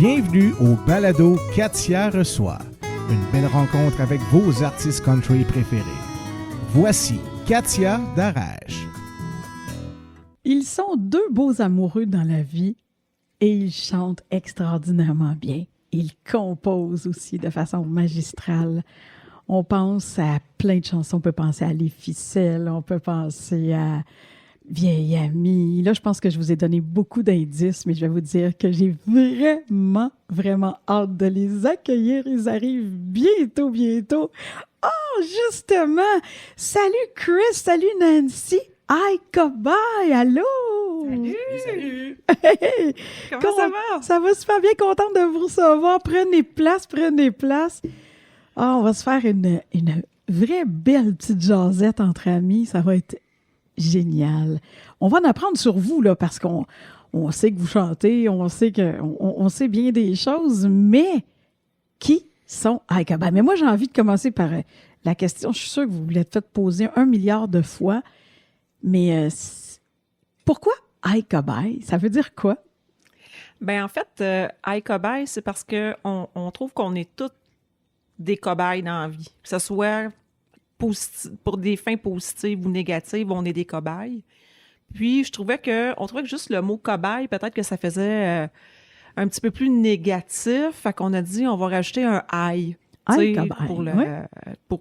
Bienvenue au balado Katia reçoit. Une belle rencontre avec vos artistes country préférés. Voici Katia d'Arèche. Ils sont deux beaux amoureux dans la vie et ils chantent extraordinairement bien. Ils composent aussi de façon magistrale. On pense à plein de chansons. On peut penser à Les Ficelles, on peut penser à Vieille Amie. Là, je pense que je vous ai donné beaucoup d'indices, mais je vais vous dire que j'ai vraiment hâte de les accueillir. Ils arrivent bientôt. Oh, justement! Salut Chris, salut Nancy! Hi, Cowboy! Allô! Salut! Hey! Comment ça va? Ça va super bien, contente de vous recevoir. Prenez place. Ah, on va se faire une vraie belle petite jasette entre amis. Ça va être génial. On va en apprendre sur vous, là, parce qu'on sait que vous chantez, on sait bien des choses, mais qui sont Hi-Cowboy? Mais moi, j'ai envie de commencer par la question. Je suis sûre que vous l'êtes fait poser 1 milliard de fois, mais pourquoi Hi-Cowboy? Ça veut dire quoi? Ben en fait, Hi-Cowboy, c'est parce qu'on trouve qu'on est tous des cobayes dans la vie. Que ce soit pour des fins positives ou négatives, on est des cobayes. Puis, on trouvait que juste le mot cobaye, peut-être que ça faisait un petit peu plus négatif. Fait qu'on a dit, on va rajouter un I.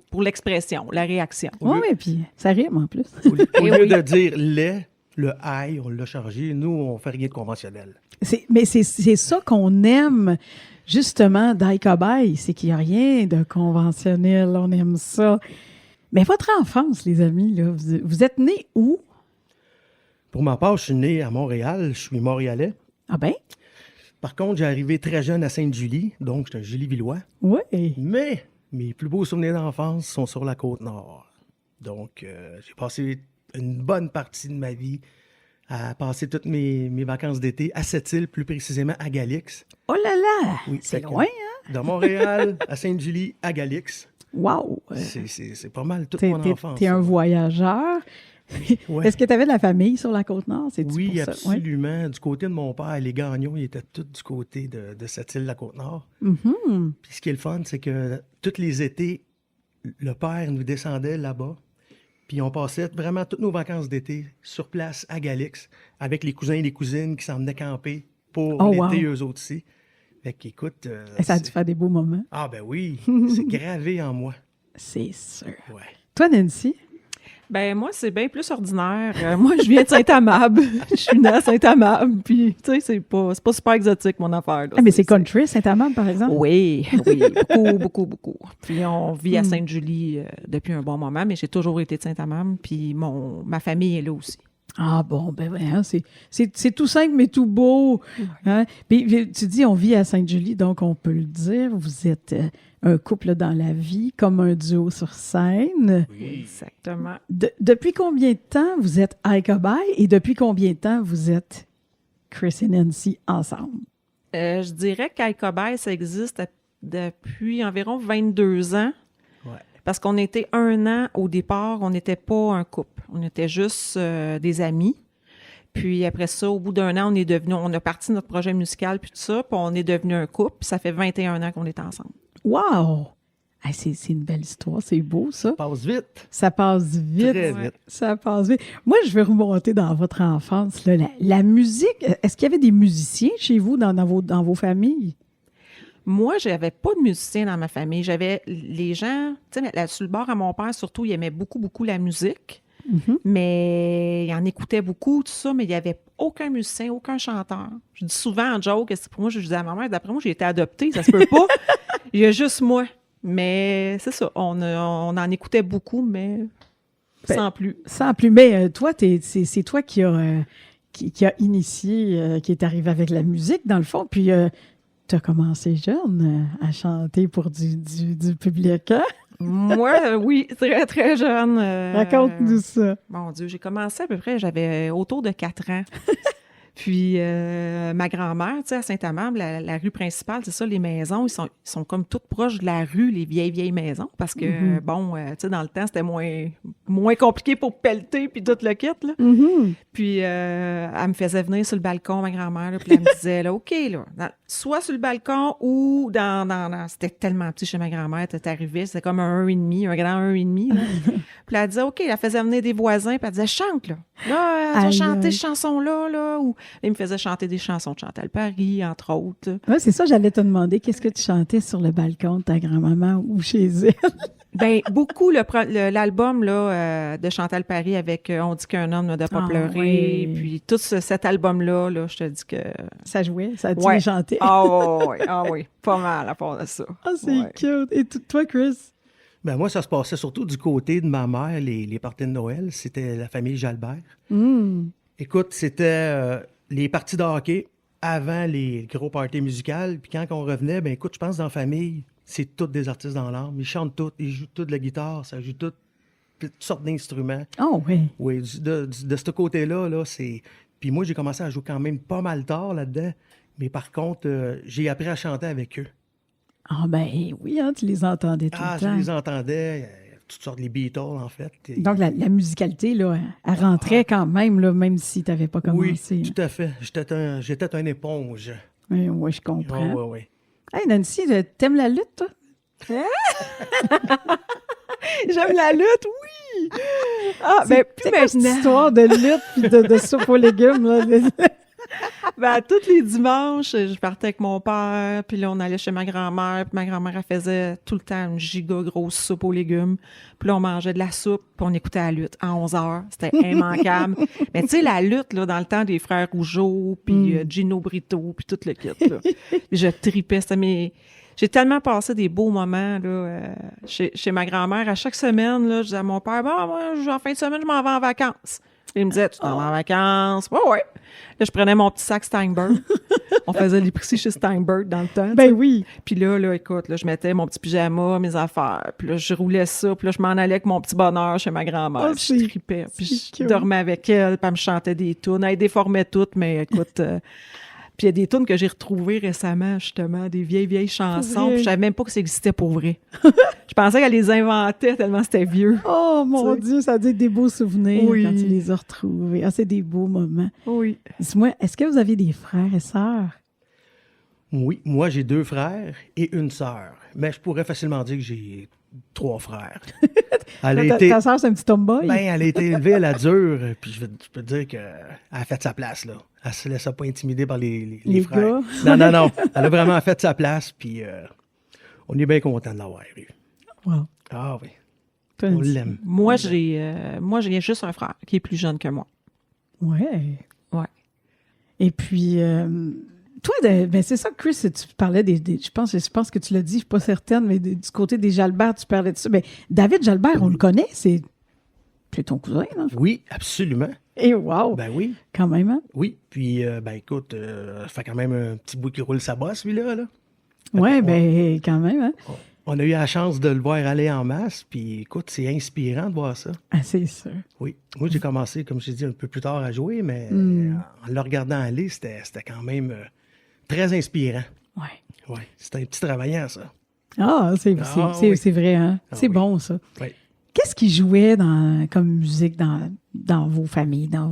Pour l'expression, la réaction. Oui, puis ça rime en plus. Au lieu de dire le I, on l'a changé. Nous, on fait rien de conventionnel. Mais c'est ça qu'on aime, justement, d'Hi-Cowboy, c'est qu'il n'y a rien de conventionnel. On aime ça. Mais votre enfance, les amis, là, vous êtes nés où? Pour ma part, je suis né à Montréal. Je suis montréalais. Ah ben? Par contre, j'ai arrivé très jeune à Sainte-Julie, donc je suis un Julie-Villois. Oui. Mais mes plus beaux souvenirs d'enfance sont sur la Côte-Nord. Donc, j'ai passé une bonne partie de ma vie à passer toutes mes vacances d'été à Sept-Îles, plus précisément à Galix. Oh là là! Oui, c'est loin, hein? De Montréal à Sainte-Julie à Galix. Wow! C'est pas mal toute mon enfance. T'es un voyageur. Ouais. Est-ce que tu avais de la famille sur la Côte-Nord? Oui, pour ça? absolument. Ouais. Du côté de mon père, les Gagnons, ils étaient tous du côté de cette île, la Côte-Nord. Mm-hmm. Puis ce qui est le fun, c'est que tous les étés, le père nous descendait là-bas. Puis on passait vraiment toutes nos vacances d'été sur place à Galix avec les cousins et les cousines qui s'en venaient camper pour l'été, eux autres aussi. Fait qu'écoute... ça a dû faire des beaux moments. Ah ben oui, c'est gravé en moi. C'est sûr. Ouais. Toi, Nancy? Ben moi, c'est bien plus ordinaire. Moi, je viens de Saint-Amable. Je suis née à Saint-Amable. Puis, tu sais, c'est pas super exotique, mon affaire. Là. Mais c'est country, Saint-Amable, par exemple? Oui. Beaucoup. Puis, on vit à Sainte-Julie depuis un bon moment, mais j'ai toujours été de Saint-Amable. Puis, ma famille est là aussi. Ah bon, ben ouais, hein, c'est tout simple, mais tout beau. Hein? Puis, tu dis, on vit à Sainte-Julie, donc on peut le dire, vous êtes un couple dans la vie, comme un duo sur scène. Oui, exactement. Depuis combien de temps vous êtes Hi-Cowboy et depuis combien de temps vous êtes Chris et Nancy ensemble? Je dirais qu'Hi-Cowboy, ça existe depuis environ 22 ans. Ouais. Parce qu'on était 1 an au départ, on n'était pas un couple. On était juste des amis. Puis après ça, au bout d'1 an, on a parti notre projet musical puis tout ça, puis on est devenu un couple. Puis ça fait 21 ans qu'on est ensemble. Wow! Hey, c'est une belle histoire, c'est beau ça. Ça passe vite. Ça passe vite. Très vite. Ça passe vite. Moi, je vais remonter dans votre enfance. Là, la musique, est-ce qu'il y avait des musiciens chez vous dans vos familles? Moi, j'avais pas de musicien dans ma famille. J'avais les gens, tu sais, sur le bord à mon père, surtout, il aimait beaucoup la musique. Mm-hmm. Mais il en écoutait beaucoup, tout ça, mais il n'y avait aucun musicien, aucun chanteur. Je dis souvent en joke, pour moi, je disais à ma mère, d'après moi, j'ai été adoptée, ça se peut pas. Il y a juste moi. Mais c'est ça, on en écoutait beaucoup, mais sans plus. Sans plus. Mais toi, c'est toi qui a initié, qui est arrivé avec la musique, dans le fond, puis tu as commencé jeune à chanter pour du public, hein? Moi, oui, très, très jeune. Raconte-nous ça. Mon Dieu, j'ai commencé à peu près, j'avais autour de 4 ans. Puis ma grand-mère, tu sais, à Saint-Amable, la rue principale, c'est ça, les maisons, ils sont comme toutes proches de la rue, les vieilles maisons, parce que, bon, tu sais, dans le temps, c'était moins moins compliqué pour pelleter, puis tout le kit, là. Mhm. Puis elle me faisait venir sur le balcon, ma grand-mère, là, puis elle me disait, là, OK, là, soit sur le balcon ou dans c'était tellement petit chez ma grand-mère, t'es arrivé, c'était comme un 1,5, un grand 1,5, là. Puis elle disait, OK, elle faisait venir des voisins, puis elle disait, chante, là. Là, tu vas Aïe, chanter aïe. cette chanson-là, là. Ou elle me faisait chanter des chansons de Chantal Paris, entre autres. Ouais, c'est ça, j'allais te demander, qu'est-ce que tu chantais sur le balcon de ta grand-maman ou chez elle? Ben beaucoup l'album là de Chantal Paris avec On dit qu'un homme ne doit pas Ah, pleurer, oui. puis tout cet album là, je te dis que Ça jouait, ça a-tu Ouais. chanté? ah oui, pas mal à part de ça. Ah, c'est Ouais. cute. Et toi, Chris? Ben moi, ça se passait surtout du côté de ma mère, les parties de Noël. C'était la famille Jalbert. Mm. Écoute, c'était les parties de hockey avant les gros parties musicales. Puis quand on revenait, ben écoute, je pense dans la famille, c'est tous des artistes dans l'âme. Ils chantent tous, ils jouent tous de la guitare, ça joue toutes sortes d'instruments. Oh, oui. Oui, de ce côté-là, là, c'est... Puis moi, j'ai commencé à jouer quand même pas mal tard là-dedans. Mais par contre, j'ai appris à chanter avec eux. Ah, ben oui, hein, tu les entendais tout Ah, le je temps. les entendais, toutes sortes, les Beatles, en fait. Et- Donc, la musicalité, là, elle rentrait quand même, là, même si tu n'avais pas oui, commencé. tout à fait. J'étais une éponge. Oui, oui, je comprends. Oui, oui, oui. Hey, Nancy, t'aimes la lutte, toi? J'aime la lutte, oui. Ah ben plus C'est quoi cette maintenant. histoire de lutte puis de soupe aux légumes, là? Ben, tous les dimanches, je partais avec mon père, puis là, on allait chez ma grand-mère, puis ma grand-mère, elle faisait tout le temps une giga grosse soupe aux légumes. Puis là, on mangeait de la soupe, puis on écoutait la lutte à 11 heures. C'était immanquable. Mais tu sais, la lutte, là, dans le temps des frères Rougeau, puis Gino Brito, puis tout le kit, là. Puis je tripais. J'ai tellement passé des beaux moments là, chez ma grand-mère. À chaque semaine, là, je disais à mon père, « Bon, moi, en fin de semaine, je m'en vais en vacances. » Il me disait, « Tu t'en vas en vacances? » Ouais, ouais. Là, je prenais mon petit sac Steinberg. On faisait l'épicerie chez Steinberg dans le temps. Ben oui. Puis là, écoute, là, je mettais mon petit pyjama, mes affaires. Puis là, je roulais ça. Puis là, je m'en allais avec mon petit bonheur chez ma grand-mère. Oh, Puis c'est- je tripais. Puis c'est je cute. dormais avec elle. Puis elle me chantait des tunes. Elle déformait toutes, mais écoute... Puis il y a des tunes que j'ai retrouvées récemment, justement, des vieilles chansons. vrai? Puis je savais même pas que ça existait pour vrai. Je pensais qu'elle les inventait tellement c'était vieux. Oh, mon Tu sais. Dieu, ça a dit des beaux souvenirs Oui. quand tu les as retrouvés. Ah, c'est des beaux moments. Oui. Dis-moi, est-ce que vous avez des frères et sœurs? Oui, moi, j'ai 2 frères et une sœur. Mais je pourrais facilement dire que j'ai 3 frères. Elle a Ta, été... ta sœur, c'est un petit tomboy? Ben, elle a été élevée à la dure, puis je peux te dire qu'elle a fait sa place, là. Elle se laissait pas intimider par les Les frères. gars. Non. Elle a vraiment fait sa place, puis on est bien content de l'avoir eu. Wow. Ah oui, Toi, on Nancy? l'aime. Moi, j'ai juste un frère qui est plus jeune que moi. Ouais. Ouais. Et puis, toi, ben c'est ça, Chris, tu parlais je pense que tu l'as dit, je suis pas certaine, mais du côté des Jalbert, tu parlais de ça. Ben, David Jalbert, on le connaît, c'est ton cousin, non? Oui, absolument. Et wow! Ben oui, Quand même, hein? oui. Puis, ben écoute, ça fait quand même un petit bout qui roule sa bosse, lui-là, là. Ouais, ben, quand même, hein? On a eu la chance de le voir aller en masse, puis écoute, c'est inspirant de voir ça. Ah, c'est sûr. Oui. Moi, j'ai commencé, comme je t'ai dit, un peu plus tard à jouer, mais en le regardant aller, c'était quand même très inspirant. Ouais. Oui, c'était un petit travaillant, ça. Ah, Ah, oui. c'est vrai, hein? Ah, C'est oui. bon, ça. Oui. Qu'est-ce qui jouait comme musique dans vos familles, dans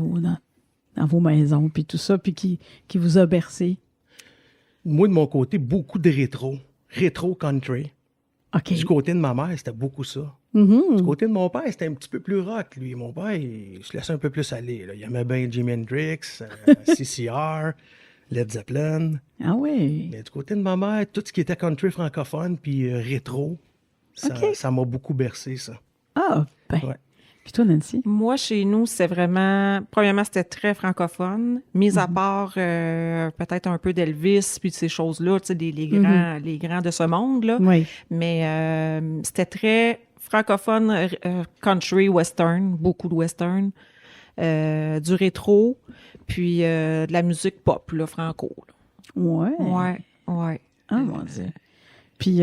vos maisons, puis tout ça, puis qui vous a bercé? Moi, de mon côté, beaucoup de rétro country. OK. Du côté de ma mère, c'était beaucoup ça. Mhm. Du côté de mon père, c'était un petit peu plus rock, lui. Mon père, il se laissait un peu plus aller, là. Il aimait bien Jimi Hendrix, CCR, Led Zeppelin. Ah oui. Mais du côté de ma mère, tout ce qui était country francophone puis rétro, OK. ça m'a beaucoup bercé, ça. Ah, ben. Ouais. Puis toi, Nancy? Moi, chez nous, c'est vraiment... Premièrement, c'était très francophone, mis à part peut-être un peu d'Elvis, puis de ces choses-là, tu sais, les grands de ce monde, là. Oui. Mais c'était très francophone, country, western, beaucoup de western, du rétro, puis de la musique pop, là, franco. Ouais. Là. Ouais. Ah, mon Dieu. Puis,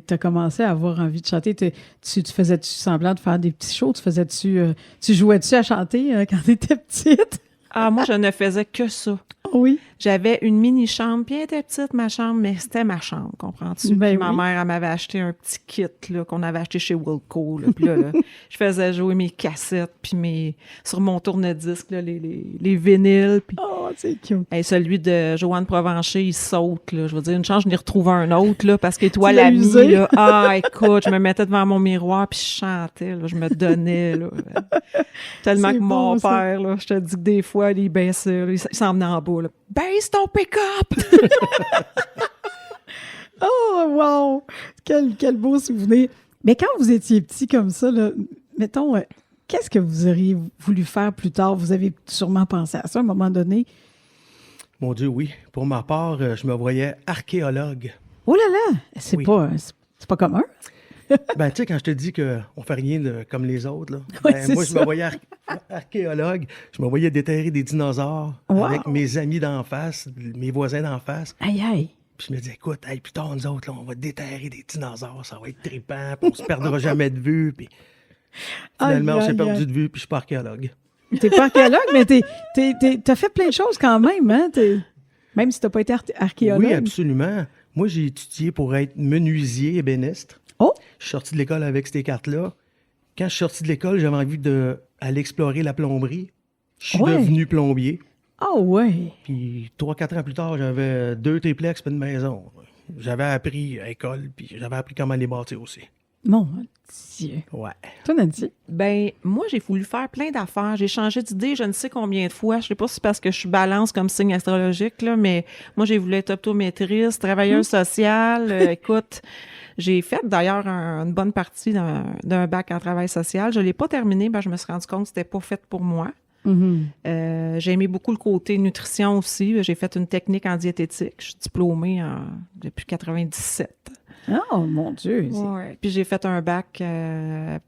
t'as commencé à avoir envie de chanter. Tu faisais-tu semblant de faire des petits shows? Tu jouais-tu à chanter quand t'étais petite? Ah, moi, je ne faisais que ça. Oui. J'avais une mini-chambre, bien était petite, ma chambre, mais c'était ma chambre, comprends-tu? Ben Puis ma oui. mère, elle m'avait acheté un petit kit là, qu'on avait acheté chez Wilco. Là. Puis là, je faisais jouer mes cassettes, puis sur mon tourne-disque, là, les vinyles. Puis Oh, c'est cute. hey, celui de Joanne Provencher, il saute. Là. Je veux dire, une chance, je n'ai retrouvé un autre, là, parce qu'Étoile l'as Amie, usé? là, ah, écoute, je me mettais devant mon miroir, puis je chantais, là, je me donnais. Là, tellement C'est que mon bon, ça. père, là, je te dis que des fois, il baissait, là, il s'en venait en bas. Là. Baisse ton pick-up! Oh, wow! Quel beau souvenir. Mais quand vous étiez petit comme ça, là, mettons, qu'est-ce que vous auriez voulu faire plus tard? Vous avez sûrement pensé à ça à un moment donné. Mon Dieu, oui. Pour ma part, je me voyais archéologue. Oh là là! C'est Oui. c'est pas commun. Ben, tu sais, quand je te dis qu'on fait rien comme les autres, là, Oui, ben, c'est moi, je ça. me voyais archéologue. Je me voyais déterrer des dinosaures Wow. avec mes amis d'en face, mes voisins d'en face. Aïe, aïe. Puis je me disais, écoute, hey, plus tard, nous autres, là, on va déterrer des dinosaures, ça va être trippant, puis on se perdra jamais de vue. Puis finalement, Aïe, on s'est aïe, perdu aïe. de vue, puis je suis pas archéologue. T'es pas archéologue, mais t'as fait plein de choses quand même, hein? Même si t'as pas été archéologue. Oui, absolument. Moi, j'ai étudié pour être menuisier ébéniste. Oh! Je suis sorti de l'école avec ces cartes-là. Quand je suis sorti de l'école, j'avais envie d'aller explorer la plomberie. Je suis Ouais. devenu plombier. Ah ouais! Puis 3-4 ans plus tard, j'avais 2 triplex puis une maison. J'avais appris à l'école, puis j'avais appris comment les bâtir aussi. Mon Dieu. Ouais. Toi, Nancy? Ben, moi, j'ai voulu faire plein d'affaires. J'ai changé d'idée, je ne sais combien de fois. Je sais pas si c'est parce que je suis balance comme signe astrologique, là, mais moi, j'ai voulu être optométriste, travailleuse sociale. Écoute, j'ai fait d'ailleurs une bonne partie d'un bac en travail social. Je l'ai pas terminé, ben, je me suis rendu compte que c'était pas fait pour moi. Mm-hmm. J'ai aimé beaucoup le côté nutrition aussi. J'ai fait une technique en diététique. Je suis diplômée depuis 97. Oh, mon Dieu! Ouais. Puis j'ai fait un bac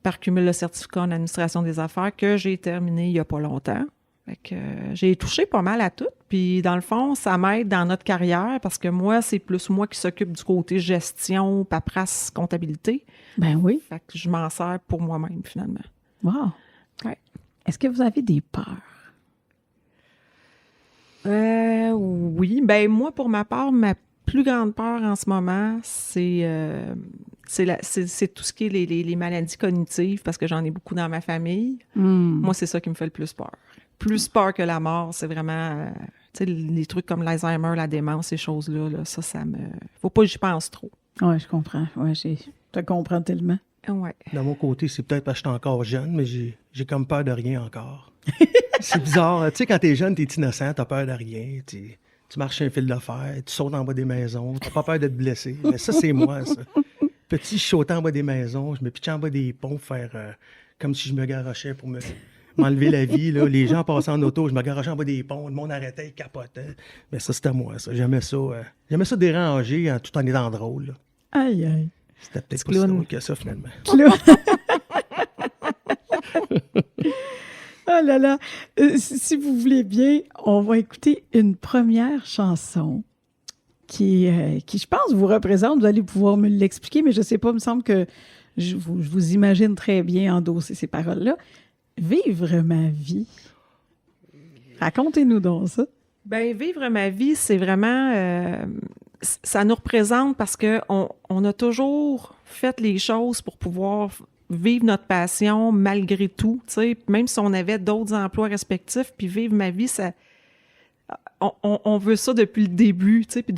par cumul de certificat en administration des affaires que j'ai terminé il n'y a pas longtemps. Fait que, j'ai touché pas mal à tout. Puis dans le fond, ça m'aide dans notre carrière parce que moi, c'est plus moi qui s'occupe du côté gestion, paperasse, comptabilité. Ben oui. Fait que je m'en sers pour moi-même finalement. Wow! Ouais. Est-ce que vous avez des peurs? Oui. Ben moi, pour ma part, ma plus grande peur en ce moment, c'est tout ce qui est les maladies cognitives parce que j'en ai beaucoup dans ma famille. Moi, c'est ça qui me fait le plus peur. Plus peur que la mort, c'est vraiment tu sais, les trucs comme l'Alzheimer, la démence, ces choses-là, là, ça me... Faut pas que j'y pense trop. Oui, je comprends. Ouais, je te comprends tellement. Ouais. De mon côté, c'est peut-être parce que je suis encore jeune, mais j'ai comme peur de rien encore. C'est bizarre. Tu sais, quand t'es jeune, t'es innocent, t'as peur de rien. Tu marches sur un fil de fer, tu sautes en bas des maisons, t'as pas peur de te blesser. Mais ça, c'est moi, ça. Petit, je sautais en bas des maisons, je me pitchais en bas des ponts pour faire comme si je me garochais pour m'enlever la vie. Là. Les gens passaient en auto, je me garochais en bas des ponts, le monde arrêtait, il capotait. Mais ça, c'était moi, ça. J'aimais ça déranger tout en étant drôle. Là. Aïe, aïe. C'était peut-être Petit pas si clown. drôle que ça, finalement. Oh là là. Si vous voulez bien, on va écouter une première chanson qui, je pense, vous représente. Vous allez pouvoir me l'expliquer, mais je ne sais pas, il me semble que je vous imagine très bien endosser ces paroles-là. Vivre ma vie. Racontez-nous donc ça. Ben vivre ma vie, c'est vraiment... ça nous représente parce que on a toujours fait les choses pour pouvoir vivre notre passion malgré tout, tu sais, même si on avait d'autres emplois respectifs, puis vivre ma vie, ça... On veut ça depuis le début, tu sais, puis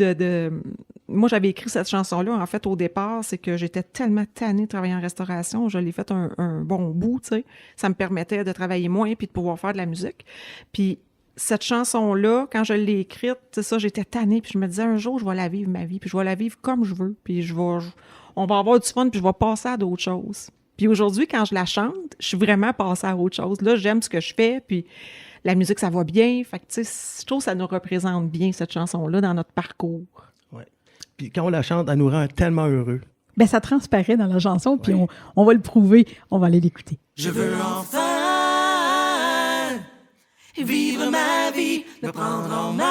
moi, j'avais écrit cette chanson-là, en fait, au départ, c'est que j'étais tellement tannée de travailler en restauration, je l'ai fait un bon bout, tu sais, ça me permettait de travailler moins puis de pouvoir faire de la musique, puis cette chanson-là, quand je l'ai écrite, c'est ça, j'étais tannée, puis je me disais, un jour, je vais la vivre, ma vie, puis je vais la vivre comme je veux, puis on va avoir du fun, puis je vais passer à d'autres choses. Puis aujourd'hui, quand je la chante, je suis vraiment passée à autre chose. Là, j'aime ce que je fais, puis la musique, ça va bien. Fait que, tu sais, je trouve que ça nous représente bien, cette chanson-là, dans notre parcours. Ouais. Puis quand on la chante, elle nous rend tellement heureux. Ben, ça transparaît dans la chanson, puis Ouais. on va le prouver. On va aller l'écouter. Je veux enfin vivre ma vie, me prendre en main.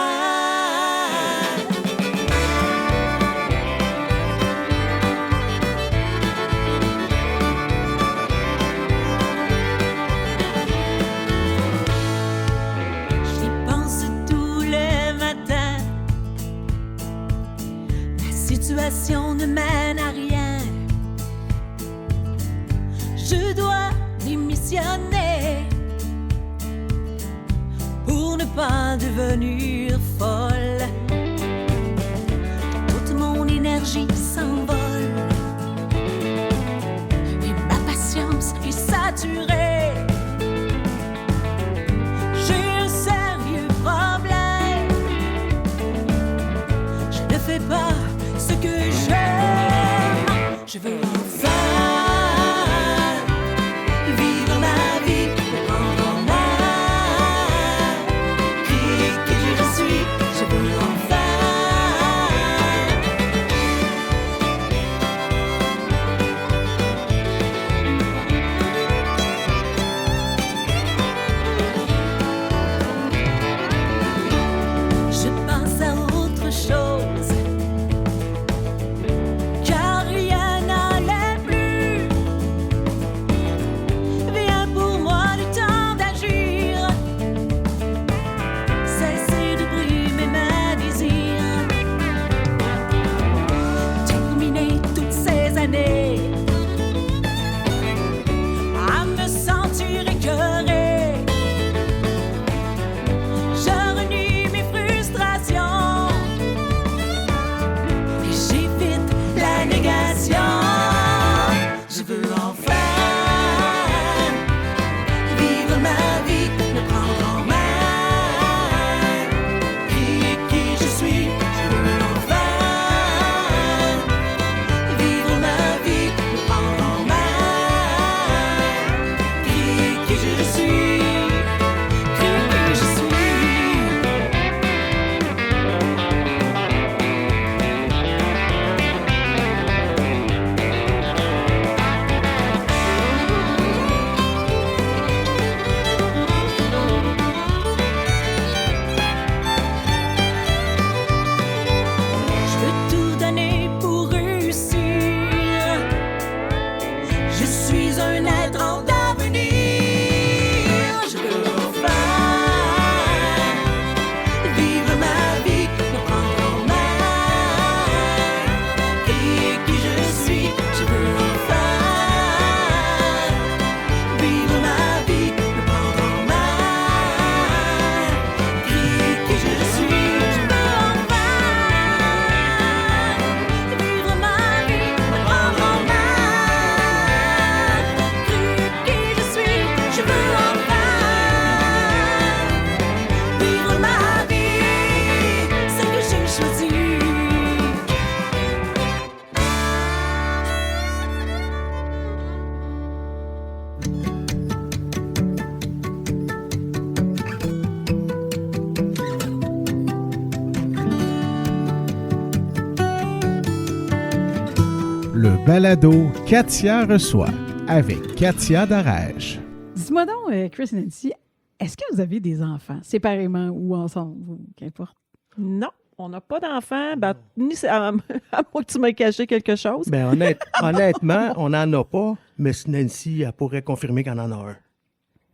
J'y pense tous les matins je dois démissionner pour ne pas devenir folle. Toute mon énergie s'envole et ma patience est saturée. J'ai un sérieux problème. Je ne fais pas ce que j'aime. Je veux enfin vivre ma vie, me prendre en main, qui je suis. Je veux enfin je pense à autre chose, car rien n'allait plus. Vient pour moi le temps d'agir, cesser de brimer mes désirs, terminer toutes ces années à me sentir écœurée. Je renie mes frustrations et j'évite la négation. Je veux enfin vivre ma vie, me prendre en main, qui je suis. Je veux enfin vivre ma vie, me prendre en main, qui je suis. Qui je suis. Je veux tout donner pour réussir. Je suis un être en devenir. Je veux enfin vivre ma vie, me prendre en main, qui je suis. Je veux enfin vivre ma vie, me prendre en main, qui je suis. Je veux enfin vivre ma vie, me prendre en main, qui je suis. Je veux enfin vivre ma vie, celle que j'ai choisie. Le balado Katia reçoit avec Katia Darèche. Dis-moi donc, Chris et Nancy, est-ce que vous avez des enfants, séparément ou ensemble, ou qu'importe? Non, on n'a pas d'enfants. Ben, à moins que tu m'aies caché quelque chose. Ben, honnêtement, on n'en a pas, mais Nancy, elle pourrait confirmer qu'on en a un.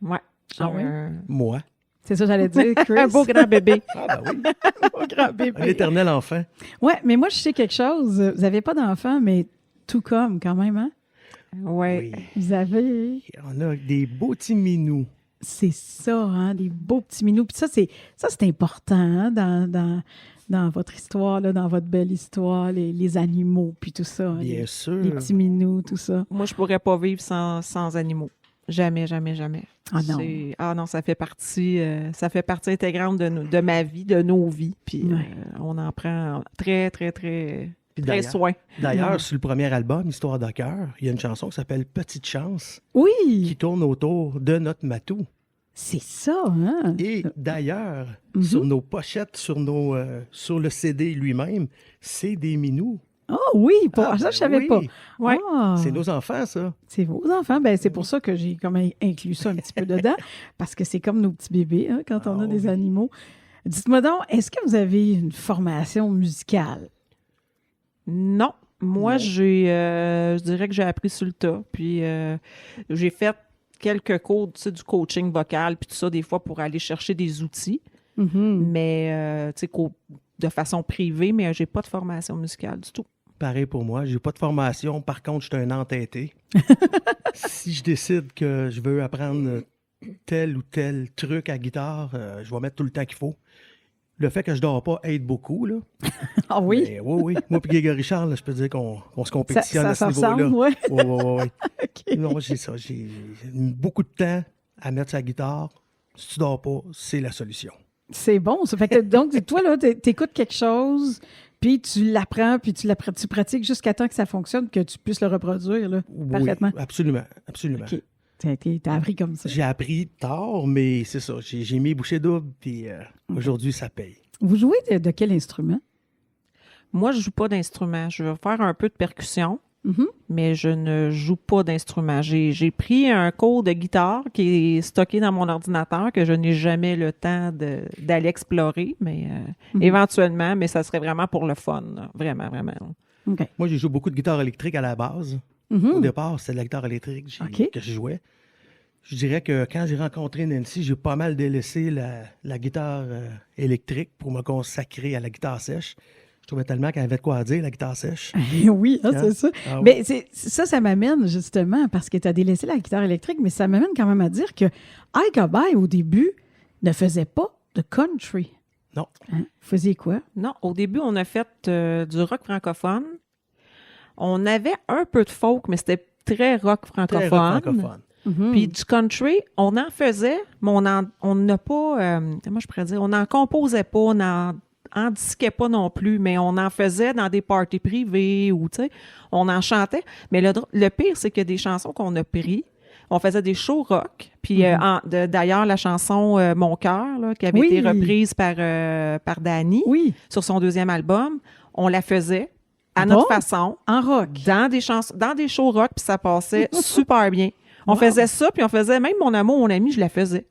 Ouais. Ah ouais? Moi. C'est ça que j'allais dire, Chris. Un beau grand bébé. Ah, ben oui. beau grand bébé. Un éternel enfant. Ouais, mais moi, je sais quelque chose. Vous n'avez pas d'enfants, mais tout comme quand même, hein? Ouais. Oui. Vous avez... On a des beaux petits minous. C'est ça, hein? Des beaux petits minous. Puis ça, c'est important, hein, dans votre histoire, là, dans votre belle histoire, les animaux, puis tout ça. Hein, Bien sûr. les petits minous, tout ça. Moi, je pourrais pas vivre sans animaux. Jamais, jamais, jamais. Ah non. Ah non, ça fait partie intégrante de ma vie, de nos vies. Puis Ouais. on en prend très, très, très, Puis très soin. D'ailleurs, Ouais. sur le premier album, Histoire de cœur, il y a une chanson qui s'appelle Petite chance, Oui, qui tourne autour de notre matou. c'est ça, hein? Et d'ailleurs, Mhm. sur nos pochettes, sur le CD lui-même, c'est des minous. Oh oui, ça, ben je savais oui. pas. Ouais. Ah, C'est nos enfants, ça. c'est vos enfants. Ben, c'est pour ça que j'ai quand même inclus ça un petit peu dedans, parce que c'est comme nos petits bébés, hein, quand on a Ah des oui. animaux. Dites-moi donc, est-ce que vous avez une formation musicale? Non. Moi, Non. je dirais que j'ai appris sur le tas. Puis j'ai fait quelques cours, tu sais, du coaching vocal, puis tout ça, des fois, pour aller chercher des outils. Mhm. Mais, tu sais, de façon privée, mais j'ai pas de formation musicale du tout. pareil pour moi. J'ai pas de formation. Par contre, je suis un entêté. Si je décide que je veux apprendre tel ou tel truc à guitare, je vais mettre tout le temps qu'il faut. Le fait que je dors pas aide beaucoup, là. Ah oui? Mais oui. Moi et Grégory Charles, là, je peux dire qu'on se compétitionne à ce ça niveau-là. ressemble, ouais. Oui. OK. Non, j'ai ça. J'ai beaucoup de temps à mettre sa guitare. Si tu dors pas, c'est la solution. C'est bon, ça. Fait que, donc, toi, là, t'écoutes quelque chose, puis tu l'apprends, puis tu pratiques jusqu'à temps que ça fonctionne, que tu puisses le reproduire, là, parfaitement. Oui, absolument. OK. T'as appris comme ça. J'ai appris tard, mais c'est ça. J'ai mis bouchée double, puis aujourd'hui, ça paye. Vous jouez de quel instrument? Moi, je joue pas d'instrument. Je vais faire un peu de percussion, Mhm. mais je ne joue pas d'instrument. J'ai pris un cours de guitare qui est stocké dans mon ordinateur que je n'ai jamais le temps d'aller explorer, mais éventuellement, mais ça serait vraiment pour le fun. Là. Vraiment, vraiment. OK. Moi, j'ai joué beaucoup de guitare électrique à la base. Mhm. Au départ, c'était de la guitare électrique que je jouais. Je dirais que quand j'ai rencontré Nancy, j'ai pas mal délaissé la guitare électrique pour me consacrer à la guitare sèche. Je trouvais tellement qu'elle avait de quoi dire, la guitare sèche. Oui, hein, c'est ça. Ah oui. Mais ça m'amène justement, parce que tu as délaissé la guitare électrique, mais ça m'amène quand même à dire que Ike au début, ne faisait pas de country. Non. Hein? Vous faisiez quoi? Non, au début, on a fait du rock francophone. On avait un peu de folk, mais c'était très rock francophone. Très rock francophone. Mhm. Puis du country, on en faisait, mais on n'a pas, comment je pourrais dire, on n'en composait pas, on n'en disquait pas non plus, mais on en faisait dans des parties privées ou, tu sais, on en chantait. Mais le pire, c'est que des chansons qu'on a prises, on faisait des shows rock. Puis d'ailleurs, la chanson Mon cœur, là, qui avait Oui. été reprise par Dani Oui, sur son deuxième album, on la faisait à Ah notre bon? façon, en rock. dans des chansons, dans des shows rock, puis ça passait super bien. On Wow. faisait ça, puis on faisait même Mon amour, mon ami, je la faisais.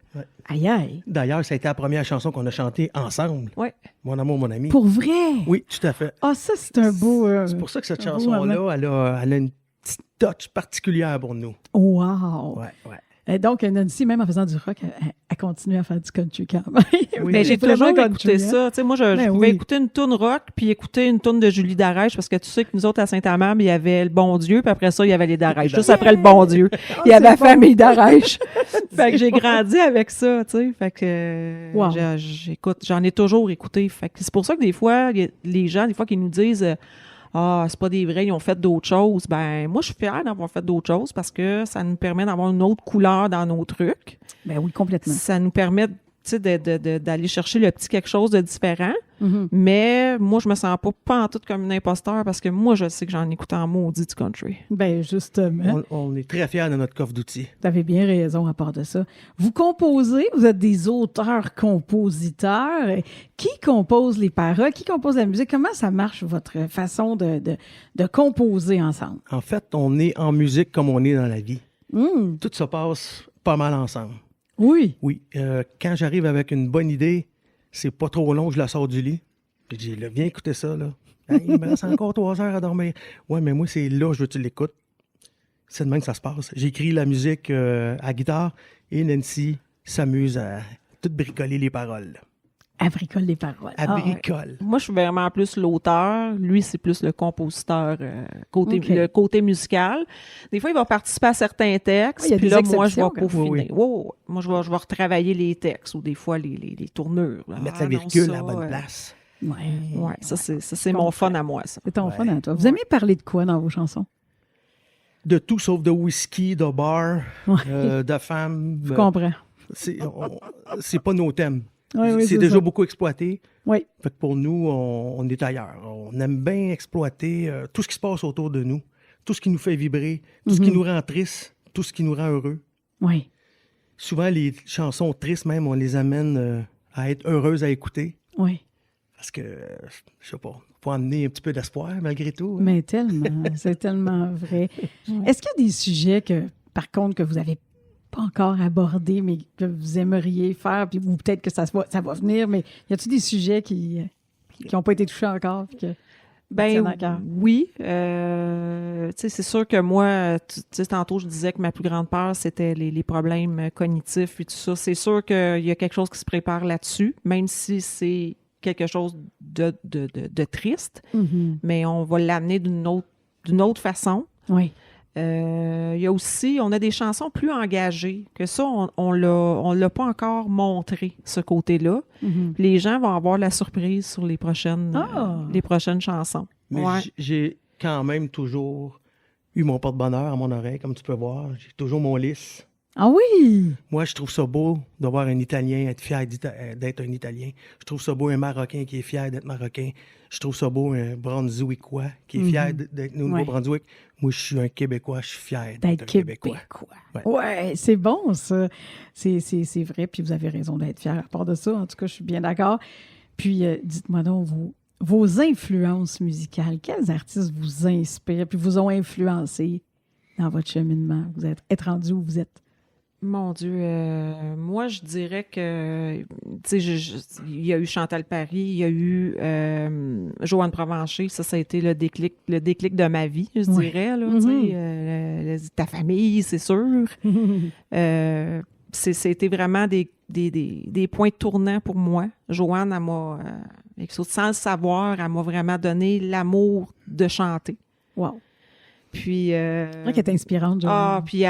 Aïe, aïe. D'ailleurs, ça a été la première chanson qu'on a chantée ensemble. Ouais. Mon amour, mon ami. Pour vrai? Oui, tout à fait. Ah, ça, c'est un beau... C'est pour ça que cette un beau moment. chanson-là, elle a une petite touch particulière pour nous. Wow! Ouais. Et donc, Nancy, même en faisant du rock, elle continue à faire du country quand même. Oui. Mais j'ai vraiment toujours country, écouté hein? ça. Tu sais, moi, je Ben pouvais oui. écouter une toune rock, puis écouter une toune de Julie Darèche, parce que tu sais que nous autres, à Saint-Amand, il y avait le bon Dieu, puis après ça, il y avait les Darèche. Juste après le bon Dieu, il y avait la famille Darèche. Fait que j'ai grandi avec ça, tu sais. Fait que Wow. j'en ai toujours écouté. Fait que c'est pour ça que des fois, il y a les gens, des fois, qui nous disent ah, c'est pas des vrais, ils ont fait d'autres choses. Ben, moi, je suis fière d'avoir fait d'autres choses parce que ça nous permet d'avoir une autre couleur dans nos trucs. Ben oui, complètement. Ça nous permet, tu sais, d'aller chercher le petit quelque chose de différent. Mhm. Mais moi, je me sens pas en tout comme une imposteur parce que moi, je sais que j'en écoute en maudit du country. Ben justement, On est très fiers de notre coffre d'outils. vous avez bien raison à part de ça. Vous composez, vous êtes des auteurs-compositeurs. Qui compose les paroles? Qui compose la musique? Comment ça marche, votre façon de composer ensemble? En fait, on est en musique comme on est dans la vie. Hum, Tout se passe pas mal ensemble. oui. Oui, quand j'arrive avec une bonne idée, c'est pas trop long, je la sors du lit. Puis je dis, là, viens écouter ça, là. Hey, il me reste encore 3 heures à dormir. Ouais, mais moi, c'est là, je veux que tu l'écoutes. C'est de même que ça se passe. J'écris la musique à guitare et Nancy s'amuse à tout bricoler les paroles. Elle bricole les paroles. Elle Ah, ouais. bricole. Moi, je suis vraiment plus l'auteur. Lui, c'est plus le compositeur, Ok. le côté musical. Des fois, il va participer à certains textes. Oui, il y a puis des là, moi, je vais exceptions, quand peaufiner. même. Oui. Moi, je vais retravailler les textes ou des fois les tournures. là. Mettre Ah, la non, virgule ça, à la bonne place. Ouais. Ouais, ça, c'est mon fun à moi, ça. C'est ton Ouais. fun à toi. Vous aimez parler de quoi dans vos chansons? De tout sauf de whisky, de bar, Ouais. de femmes. Je comprends. C'est pas nos thèmes. Oui, oui, c'est déjà ça. beaucoup exploité. Oui. Fait que pour nous, on est ailleurs. On aime bien exploiter tout ce qui se passe autour de nous, tout ce qui nous fait vibrer, tout ce qui nous rend triste, tout ce qui nous rend heureux. Oui. Souvent, les chansons tristes, même, on les amène à être heureuses à écouter. Oui. Parce que, je sais pas, faut amener un petit peu d'espoir malgré tout. hein. Mais tellement, c'est tellement vrai. Est-ce qu'il y a des sujets que, par contre, que vous n'avez pas encore abordés, mais que vous aimeriez faire, puis, ou peut-être que ça va venir, mais y a-t-il des sujets qui n'ont pas été touchés encore? Puis que Ben tiennent à cœur? oui. Tu sais, c'est sûr que moi, tu sais, tantôt, je disais que ma plus grande peur, c'était les problèmes cognitifs et tout ça. C'est sûr qu'il y a quelque chose qui se prépare là-dessus, même si c'est quelque chose de triste, Mhm. mais on va l'amener d'une autre façon. Oui. Il y a aussi, on a des chansons plus engagées, que ça, on l'a pas encore montré, ce côté-là. Mhm. Les gens vont avoir la surprise sur les prochaines chansons. Mais Ouais. j'ai quand même toujours eu mon porte-bonheur à mon oreille, comme tu peux voir. J'ai toujours mon lys. Ah oui! Moi, je trouve ça beau de voir un Italien être fier d'être un Italien. Je trouve ça beau un Marocain qui est fier d'être Marocain. Je trouve ça beau un Brunswickois qui est fier d'être au Ouais. Nouveau-Brunswick. Moi, je suis un Québécois, je suis fier D'être d'être un Québécois. Québécois. Ouais, c'est bon, ça. C'est vrai, puis vous avez raison d'être fiers. À part de ça, en tout cas, je suis bien d'accord. Puis, dites-moi donc, vos influences musicales, quels artistes vous inspirent puis vous ont influencé dans votre cheminement? Vous êtes rendu où vous êtes? Mon Dieu, moi, je dirais que, tu sais, il y a eu Chantal Paris, il y a eu Joanne Provencher, ça a été le déclic de ma vie, je Ouais. dirais, là, Mhm. tu sais, ta famille, c'est sûr. C'était vraiment des points tournants pour moi. Joanne, elle m'a, sans le savoir, elle m'a vraiment donné l'amour de chanter. Wow. Puis... C'est vrai qu'elle est inspirante, Joanne. Ah, puis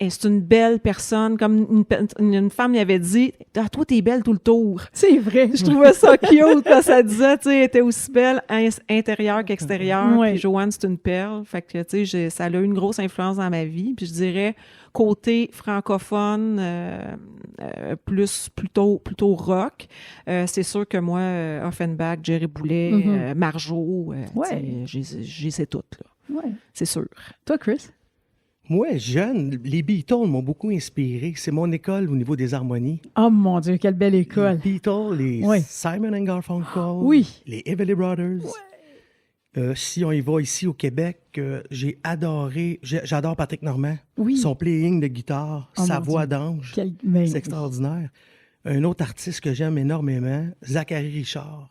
c'est une belle personne. Comme une femme lui avait dit, « Ah, toi, t'es belle tout le tour. » C'est vrai. Je trouvais ça cute quand ça disait, tu sais, elle était aussi belle intérieure qu'extérieure. Ouais. Puis Joanne, c'est une perle. Fait que, tu sais, ça a eu une grosse influence dans ma vie. Puis je dirais, côté francophone, plutôt rock, c'est sûr que moi, Offenbach, Jerry Boulet, Marjo, Ouais. j'ai ces toutes, là. Ouais. C'est sûr. Toi, Chris? Moi, jeune, les Beatles m'ont beaucoup inspiré. C'est mon école au niveau des harmonies. Oh mon Dieu, quelle belle école. Les Beatles, les Ouais. Simon and Garfunkel, Oui. les Everly Brothers. Si on y va ici au Québec, j'ai adoré, j'adore Patrick Normand. Oui. Son playing de guitare, Oh sa mon voix Dieu. d'ange, Mais c'est extraordinaire. Un autre artiste que j'aime énormément, Zachary Richard.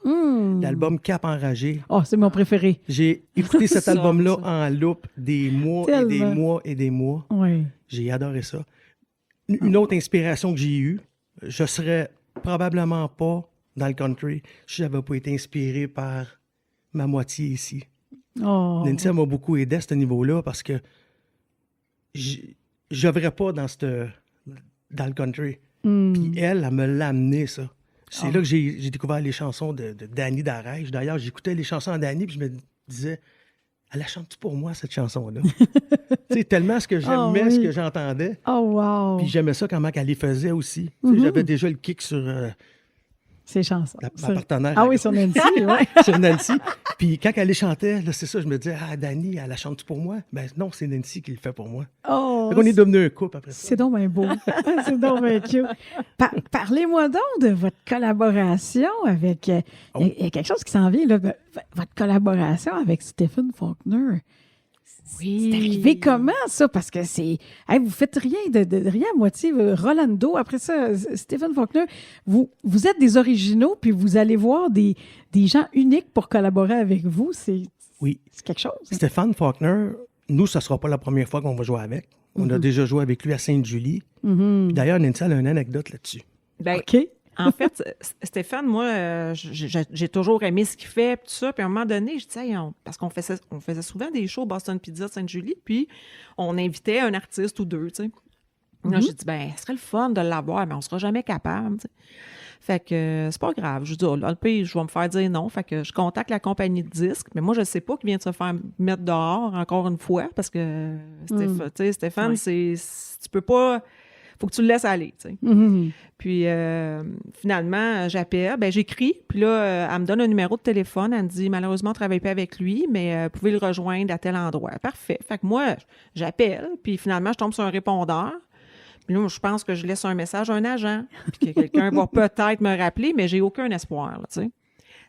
L'album Cap enragé. Oh, c'est mon préféré. J'ai écouté cet Ça, album-là ça. en loop des mois et des Tellement. mois et des mois. Oui. J'ai adoré ça. Une autre inspiration que j'ai eue, je serais probablement pas dans le country si j'avais pas été inspiré par ma moitié ici. Oh. Nancy elle m'a beaucoup aidé à ce niveau-là parce que j'œuvrais pas dans le country. Puis elle me l'a amené, ça. C'est là que j'ai découvert les chansons de Danny Darèche. D'ailleurs, j'écoutais les chansons de Danny puis je me disais, elle la chante-tu pour moi, cette chanson-là? Tu sais, tellement ce que j'aimais, ce que j'entendais. Oh, wow. Puis j'aimais ça comment qu'elle les faisait aussi. Tu sais, j'avais déjà le kick sur Ces chansons. ma partenaire. Ah oui, sur Nancy, ouais. sur Nancy. Puis quand elle les chantait, là, c'est ça, je me disais, ah, Dani, elle la chante pour moi? Ben non, c'est Nancy qui le fait pour moi. Oh, Fait qu'on est devenu un couple après ça. c'est donc bien beau. C'est donc bien cute. Parlez-moi donc de votre collaboration avec... Il y a quelque chose qui s'en vient, là. Votre collaboration avec Stephen Faulkner. Oui. C'est arrivé comment, ça? Parce que c'est... Hey, vous faites rien de rien à moitié. Rolando, après ça, Stephen Faulkner, vous êtes des originaux, puis vous allez voir des gens uniques pour collaborer avec vous. C'est quelque chose. Hein? Stéphane Faulkner, nous, ça ne sera pas la première fois qu'on va jouer avec. On a déjà joué avec lui à Sainte-Julie. Puis d'ailleurs, Nancy, elle a une anecdote là-dessus. Ben, OK. en fait, Stéphane, moi, j'ai toujours aimé ce qu'il fait, puis tout ça. Puis à un moment donné, je disais, parce qu'on faisait souvent des shows Boston Pizza Sainte-Julie, puis on invitait un artiste ou deux, tu sais. Là, j'ai dit, ben, ce serait le fun de l'avoir, mais on sera jamais capable, tu sais. Fait que c'est pas grave. Je dis, oh, là, le pire, je vais me faire dire non. Fait que je contacte la compagnie de disques, mais moi, je sais pas qui vient de se faire mettre dehors encore une fois, parce que tu sais, Stéphane, tu peux pas... Faut que tu le laisses aller, tu sais. Puis, finalement, j'appelle, j'écris, puis là, elle me donne un numéro de téléphone, elle me dit, malheureusement, on ne travaille pas avec lui, mais vous pouvez le rejoindre à tel endroit. Parfait. Fait que moi, j'appelle, puis finalement, je tombe sur un répondeur, puis là, je pense que je laisse un message à un agent, puis que quelqu'un va peut-être me rappeler, mais j'ai aucun espoir, là, tu sais.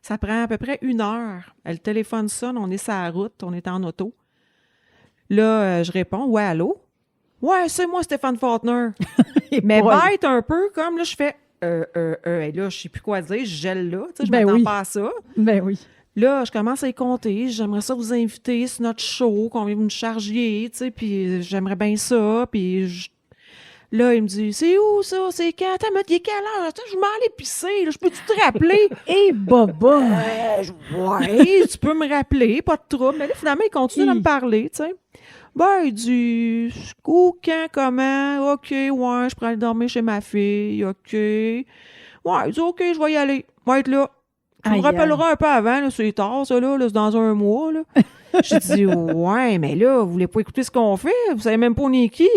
Ça prend à peu près 1 heure. Le téléphone sonne, on est sur la route, on est en auto. Là, je réponds, « Ouais, allô? » « Ouais, c'est moi, Stéphane Faulkner. » Mais bête un peu, comme là, je fais et là, je sais plus quoi dire, je gèle là, tu sais, je m'attends pas à ça. Ben oui. Là, je commence à y compter, j'aimerais ça vous inviter sur notre show, combien vous me chargiez, tu sais, puis j'aimerais bien ça, puis Là, il me dit, c'est où ça? C'est quand? Attends, mais il est quelle heure? Attends, je m'en allais pisser, là. Je peux-tu te rappeler? Et Baba! Ouais, tu peux me rappeler, pas de trouble. Mais là, finalement, il continue de me parler, tu sais. Ben, il dit, où, quand, comment? OK, ouais, je pourrais aller dormir chez ma fille. OK. Ouais, il dit, OK, je vais y aller. Je vais être là. Tu me Aïe, rappelleras un peu avant, là, c'est tard, ça, là, c'est dans un mois, là. J'ai dit, ouais, mais là, vous voulez pas écouter ce qu'on fait? Vous savez même pas on est qui?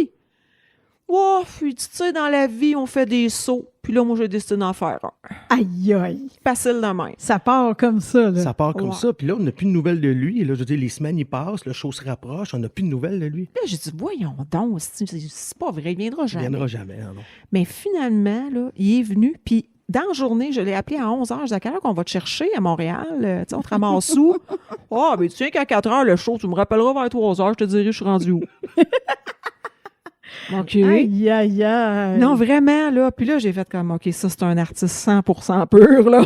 Ouais, il dit, tu sais, dans la vie, on fait des sauts. Puis là, moi, j'ai décidé d'en faire un. Aïe, aïe! Facile de même. Ça part comme ça, là. Ça part comme Ouais. ça. Puis là, on n'a plus de nouvelles de lui. Là, je veux dire, les semaines, ils passent, le show se rapproche, on n'a plus de nouvelles de lui. Là, j'ai dit, voyons donc, c'est pas vrai, il viendra Il jamais. viendra jamais. Non. Mais finalement, là, il est venu, puis dans la journée, je l'ai appelé à 11h. Je dis, à quelle heure qu'on va te chercher à Montréal? Tu sais, on te ramasse où? Ah, ben tu viens qu'à 4h le show, tu me rappelleras vers 3h, je te dirai, je suis rendu où. OK. Aïe, aïe, aïe! Non, vraiment, là. Puis là, j'ai fait comme, OK, ça, c'est un artiste 100% pur, là.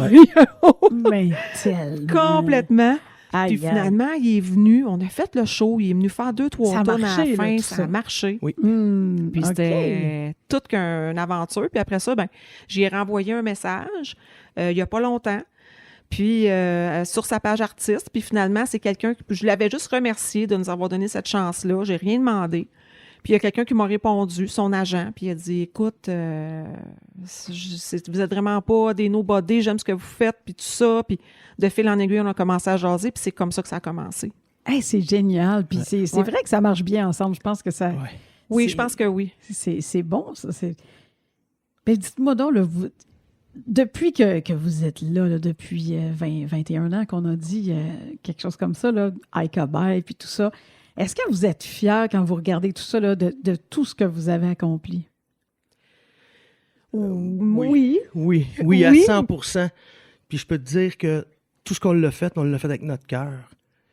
Mais tellement! Complètement. Aïe, Puis finalement, il est venu, on a fait le show, il est venu faire 2-3 Ça a tonnes à marché, la fin, là, tout ça ça. a marché. Oui. Puis OK. c'était toute qu'une aventure. Puis après ça, ben, j'ai renvoyé un message il n'y a pas longtemps. Puis sur sa page artiste. Puis finalement, c'est quelqu'un que je l'avais juste remercié de nous avoir donné cette chance-là. J'ai rien demandé. Puis il y a quelqu'un qui m'a répondu, son agent, puis il a dit, écoute, vous êtes vraiment pas des nobody, j'aime ce que vous faites, puis tout ça. Puis de fil en aiguille, on a commencé à jaser, puis c'est comme ça que ça a commencé. Hey, c'est génial. Puis c'est Ouais. vrai que ça marche bien ensemble. Je pense que ça... Ouais. Oui, c'est- je pense que oui. C'est bon, ça. Mais dites-moi donc, là, depuis que vous êtes là, depuis 21 ans qu'on a dit quelque chose comme ça, là, Icabay, puis tout ça, est-ce que vous êtes fiers quand vous regardez tout ça, là, de tout ce que vous avez accompli? Oui. Oui, à Oui. 100%. Puis je peux te dire que tout ce qu'on l'a fait avec notre cœur.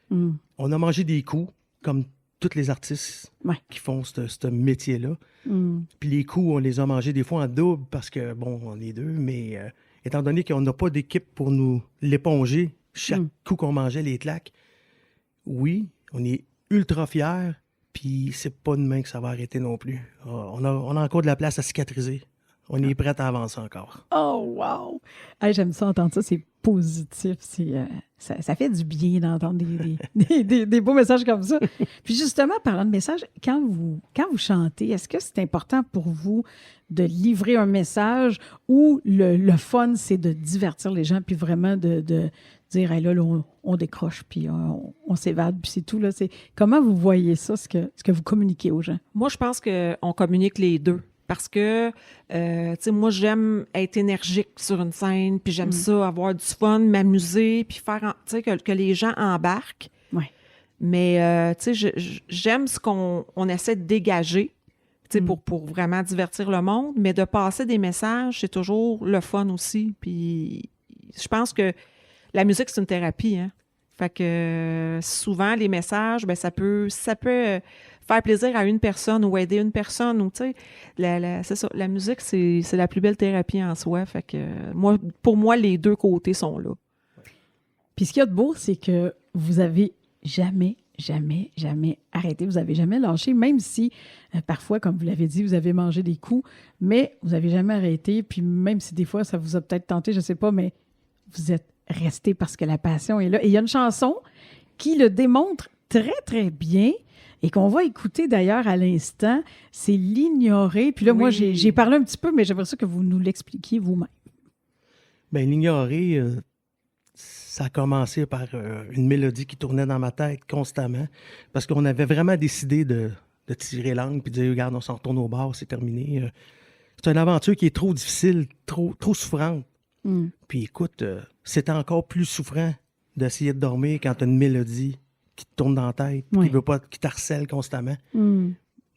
Hmm. On a mangé des coups, comme tous les artistes Ouais. qui font ce métier-là. Hmm. Puis les coups, on les a mangés des fois en double parce que, bon, on est deux, mais étant donné qu'on n'a pas d'équipe pour nous l'éponger, chaque coup qu'on mangeait, les claques, oui, on est ultra fiers, puis c'est pas demain que ça va arrêter non plus. On a encore de la place à cicatriser. On est prêt à avancer encore. Oh, wow! Hey, j'aime ça, entendre ça. C'est positif. Ça fait du bien d'entendre des beaux messages comme ça. Puis justement, parlant de messages, quand vous chantez, est-ce que c'est important pour vous de livrer un message ou le fun, c'est de divertir les gens puis vraiment de dire, hey, là, on décroche puis on s'évade puis c'est tout. Là. Comment vous voyez ça, ce que vous communiquez aux gens? Moi, je pense qu'on communique les deux. Parce que, tu sais, moi, j'aime être énergique sur une scène, puis j'aime ça, avoir du fun, m'amuser, puis faire, tu sais, que les gens embarquent. Ouais. Mais, tu sais, j'aime ce qu'on essaie de dégager, tu sais, pour vraiment divertir le monde, mais de passer des messages, c'est toujours le fun aussi. Puis, je pense que la musique, c'est une thérapie, hein. Fait que souvent, les messages, ben ça peut faire plaisir à une personne ou aider une personne. Ou, tu sais, c'est ça. La musique, c'est la plus belle thérapie en soi. Fait que pour moi, les deux côtés sont là. Puis ce qu'il y a de beau, c'est que vous avez jamais arrêté. Vous n'avez jamais lâché, même si parfois, comme vous l'avez dit, vous avez mangé des coups, mais vous n'avez jamais arrêté. Puis même si des fois, ça vous a peut-être tenté, je ne sais pas, mais vous êtes resté parce que la passion est là. Et il y a une chanson qui le démontre très, très bien et qu'on va écouter d'ailleurs à l'instant. C'est L'Ignorer. Puis là, moi, Oui. j'ai parlé un petit peu, mais j'aimerais ça que vous nous l'expliquiez vous-même. Bien, L'Ignorer, ça a commencé par une mélodie qui tournait dans ma tête constamment parce qu'on avait vraiment décidé de tirer langue puis de dire, regarde, on s'en retourne au bar, c'est terminé. C'est une aventure qui est trop difficile, trop souffrante. Puis écoute, c'est encore plus souffrant d'essayer de dormir quand tu as une mélodie qui te tourne dans la tête, Oui. qui t'harcèle constamment.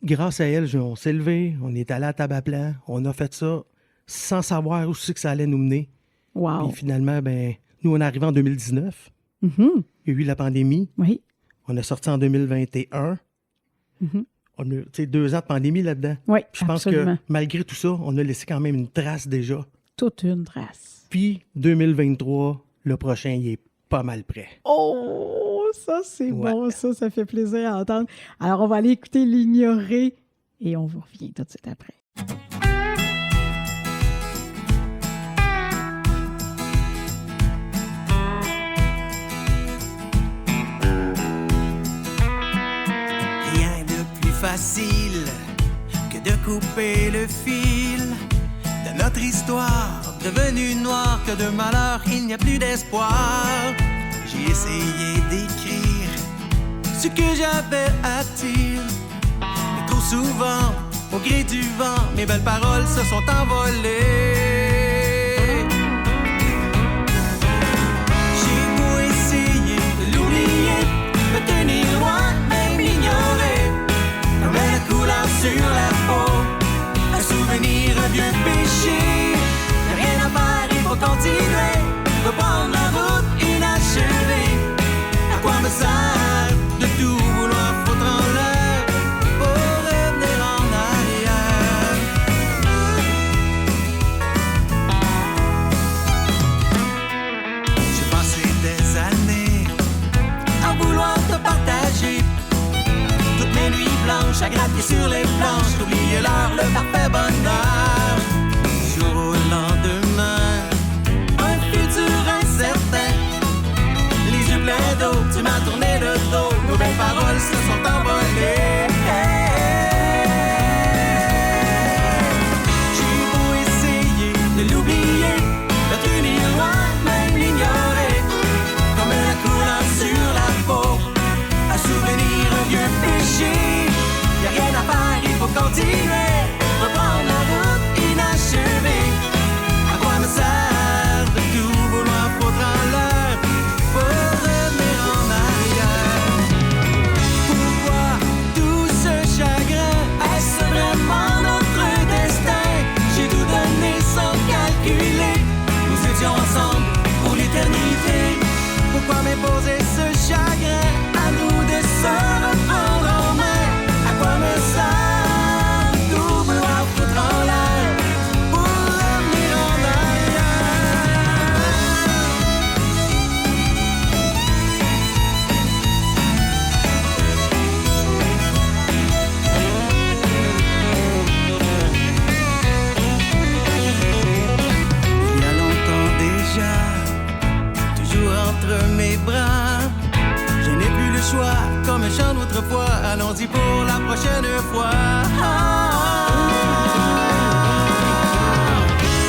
Grâce à elle, on s'est levé, on est allé à table à plat, on a fait ça sans savoir où c'est que ça allait nous mener. Wow. Puis finalement, ben, nous, on est arrivé en 2019. Mhm. Il y a eu la pandémie. Oui. On a sorti en 2021. On a 2 ans de pandémie là-dedans. Oui, Puis je pense absolument. que malgré tout ça, on a laissé quand même une trace déjà. Toute une trace. Puis 2023, le prochain, il est pas mal prêt. Oh, ça, c'est Ouais. bon, ça fait plaisir à entendre. Alors, on va aller écouter L'Ignorer et on vous revient tout de suite après. facile que de couper le fil de notre histoire devenue noire, que de malheur il n'y a plus d'espoir. J'ai essayé d'écrire ce que j'avais à dire, mais trop souvent, au gré du vent, mes belles paroles se sont envolées. J'ai beau essayer de l'oublier, me tenir loin, même l'ignorer, comme la couleur sur la peau, un souvenir, un vieux péché. Y'a rien à faire, il faut continuer, reprendre la route inachevée. À quoi me sert de tout vouloir foutre en l'air pour revenir en arrière? J'ai passé des années à vouloir te partager toutes mes nuits blanches à gratter sur les planches, d'oublier l'heure, le parfait bonheur. Du jour au lendemain, un futur incertain, les yeux pleins d'eau, tu m'as tourné le dos, nos belles paroles se sont envolées. J'ai beau essayer de l'oublier, de tenir loin, même l'ignorer, comme la couleur sur la peau, un souvenir, un vieux péché. Y'a rien à faire, il faut continuer, reprendre la route inachevée. À quoi me sert de tout vouloir foutre en l'air pour revenir en arrière? Pourquoi tout ce chagrin? Est-ce vraiment notre destin? J'ai tout donné sans calculer, nous étions ensemble pour l'éternité. Pourquoi m'imposer ce chagrin? À nous de se reprendre en main. À quoi me sert de tout vouloir foutre en l'air pour revenir en arrière? Il y a longtemps déjà, toujours entre mes bras, je n'ai plus le choix, comme un chant d'autrefois. Allons-y pour la prochaine fois.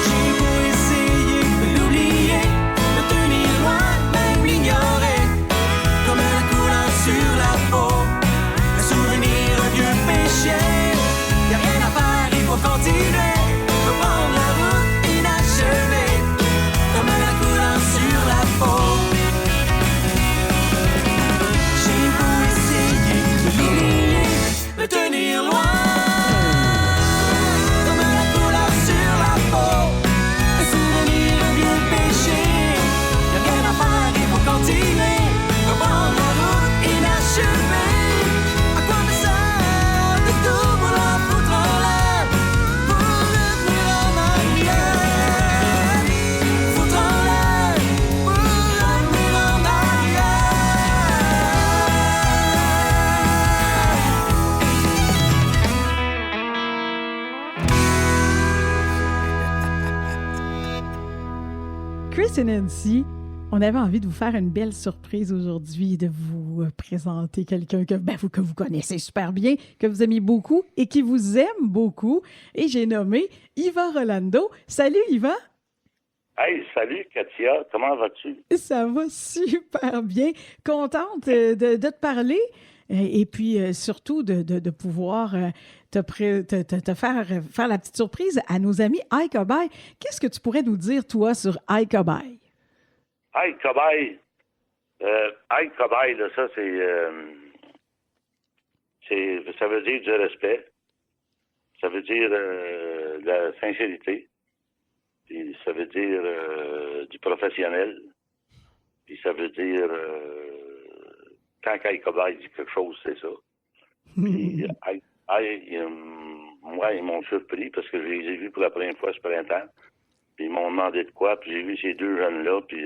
J'ai beau essayer de l'oublier, de tenir loin, même l'ignorer, comme la couleur sur la peau, un souvenir, un vieux péché. Y'a rien à faire, il faut continuer, reprendre la route inachevée, comme la couleur sur la peau. J'ai beau essayer de l'oublier, me tenir loin, comme la couleur sur la peau, un souvenir, un vieux péché. Y'a rien à faire, il faut continuer, reprendre la route inachevée. À quoi me sert de tout vouloir foutre en l'air pour revenir en arrière? Foutre en l'air pour revenir en arrière. Chris et Nancy, on avait envie de vous faire une belle surprise aujourd'hui, de vous présenter quelqu'un que vous connaissez super bien, que vous aimez beaucoup et qui vous aime beaucoup. Et j'ai nommé Yvan Rolando. Salut Yvan! Hey, salut Katia, comment vas-tu? Ça va super bien. Contente de te parler et puis surtout de pouvoir te faire la petite surprise à nos amis iCobaye. Qu'est-ce que tu pourrais nous dire, toi, sur iCobaye? Hey, Cobaye. Hey, Cobaye, là, ça, ça veut dire du respect. Ça veut dire de la sincérité. Puis ça veut dire du professionnel. Puis ça veut dire quand iCobaye dit quelque chose, c'est ça. Puis moi, ils m'ont surpris parce que je les ai vus pour la première fois ce printemps. Puis ils m'ont demandé de quoi, puis j'ai vu ces deux jeunes-là, puis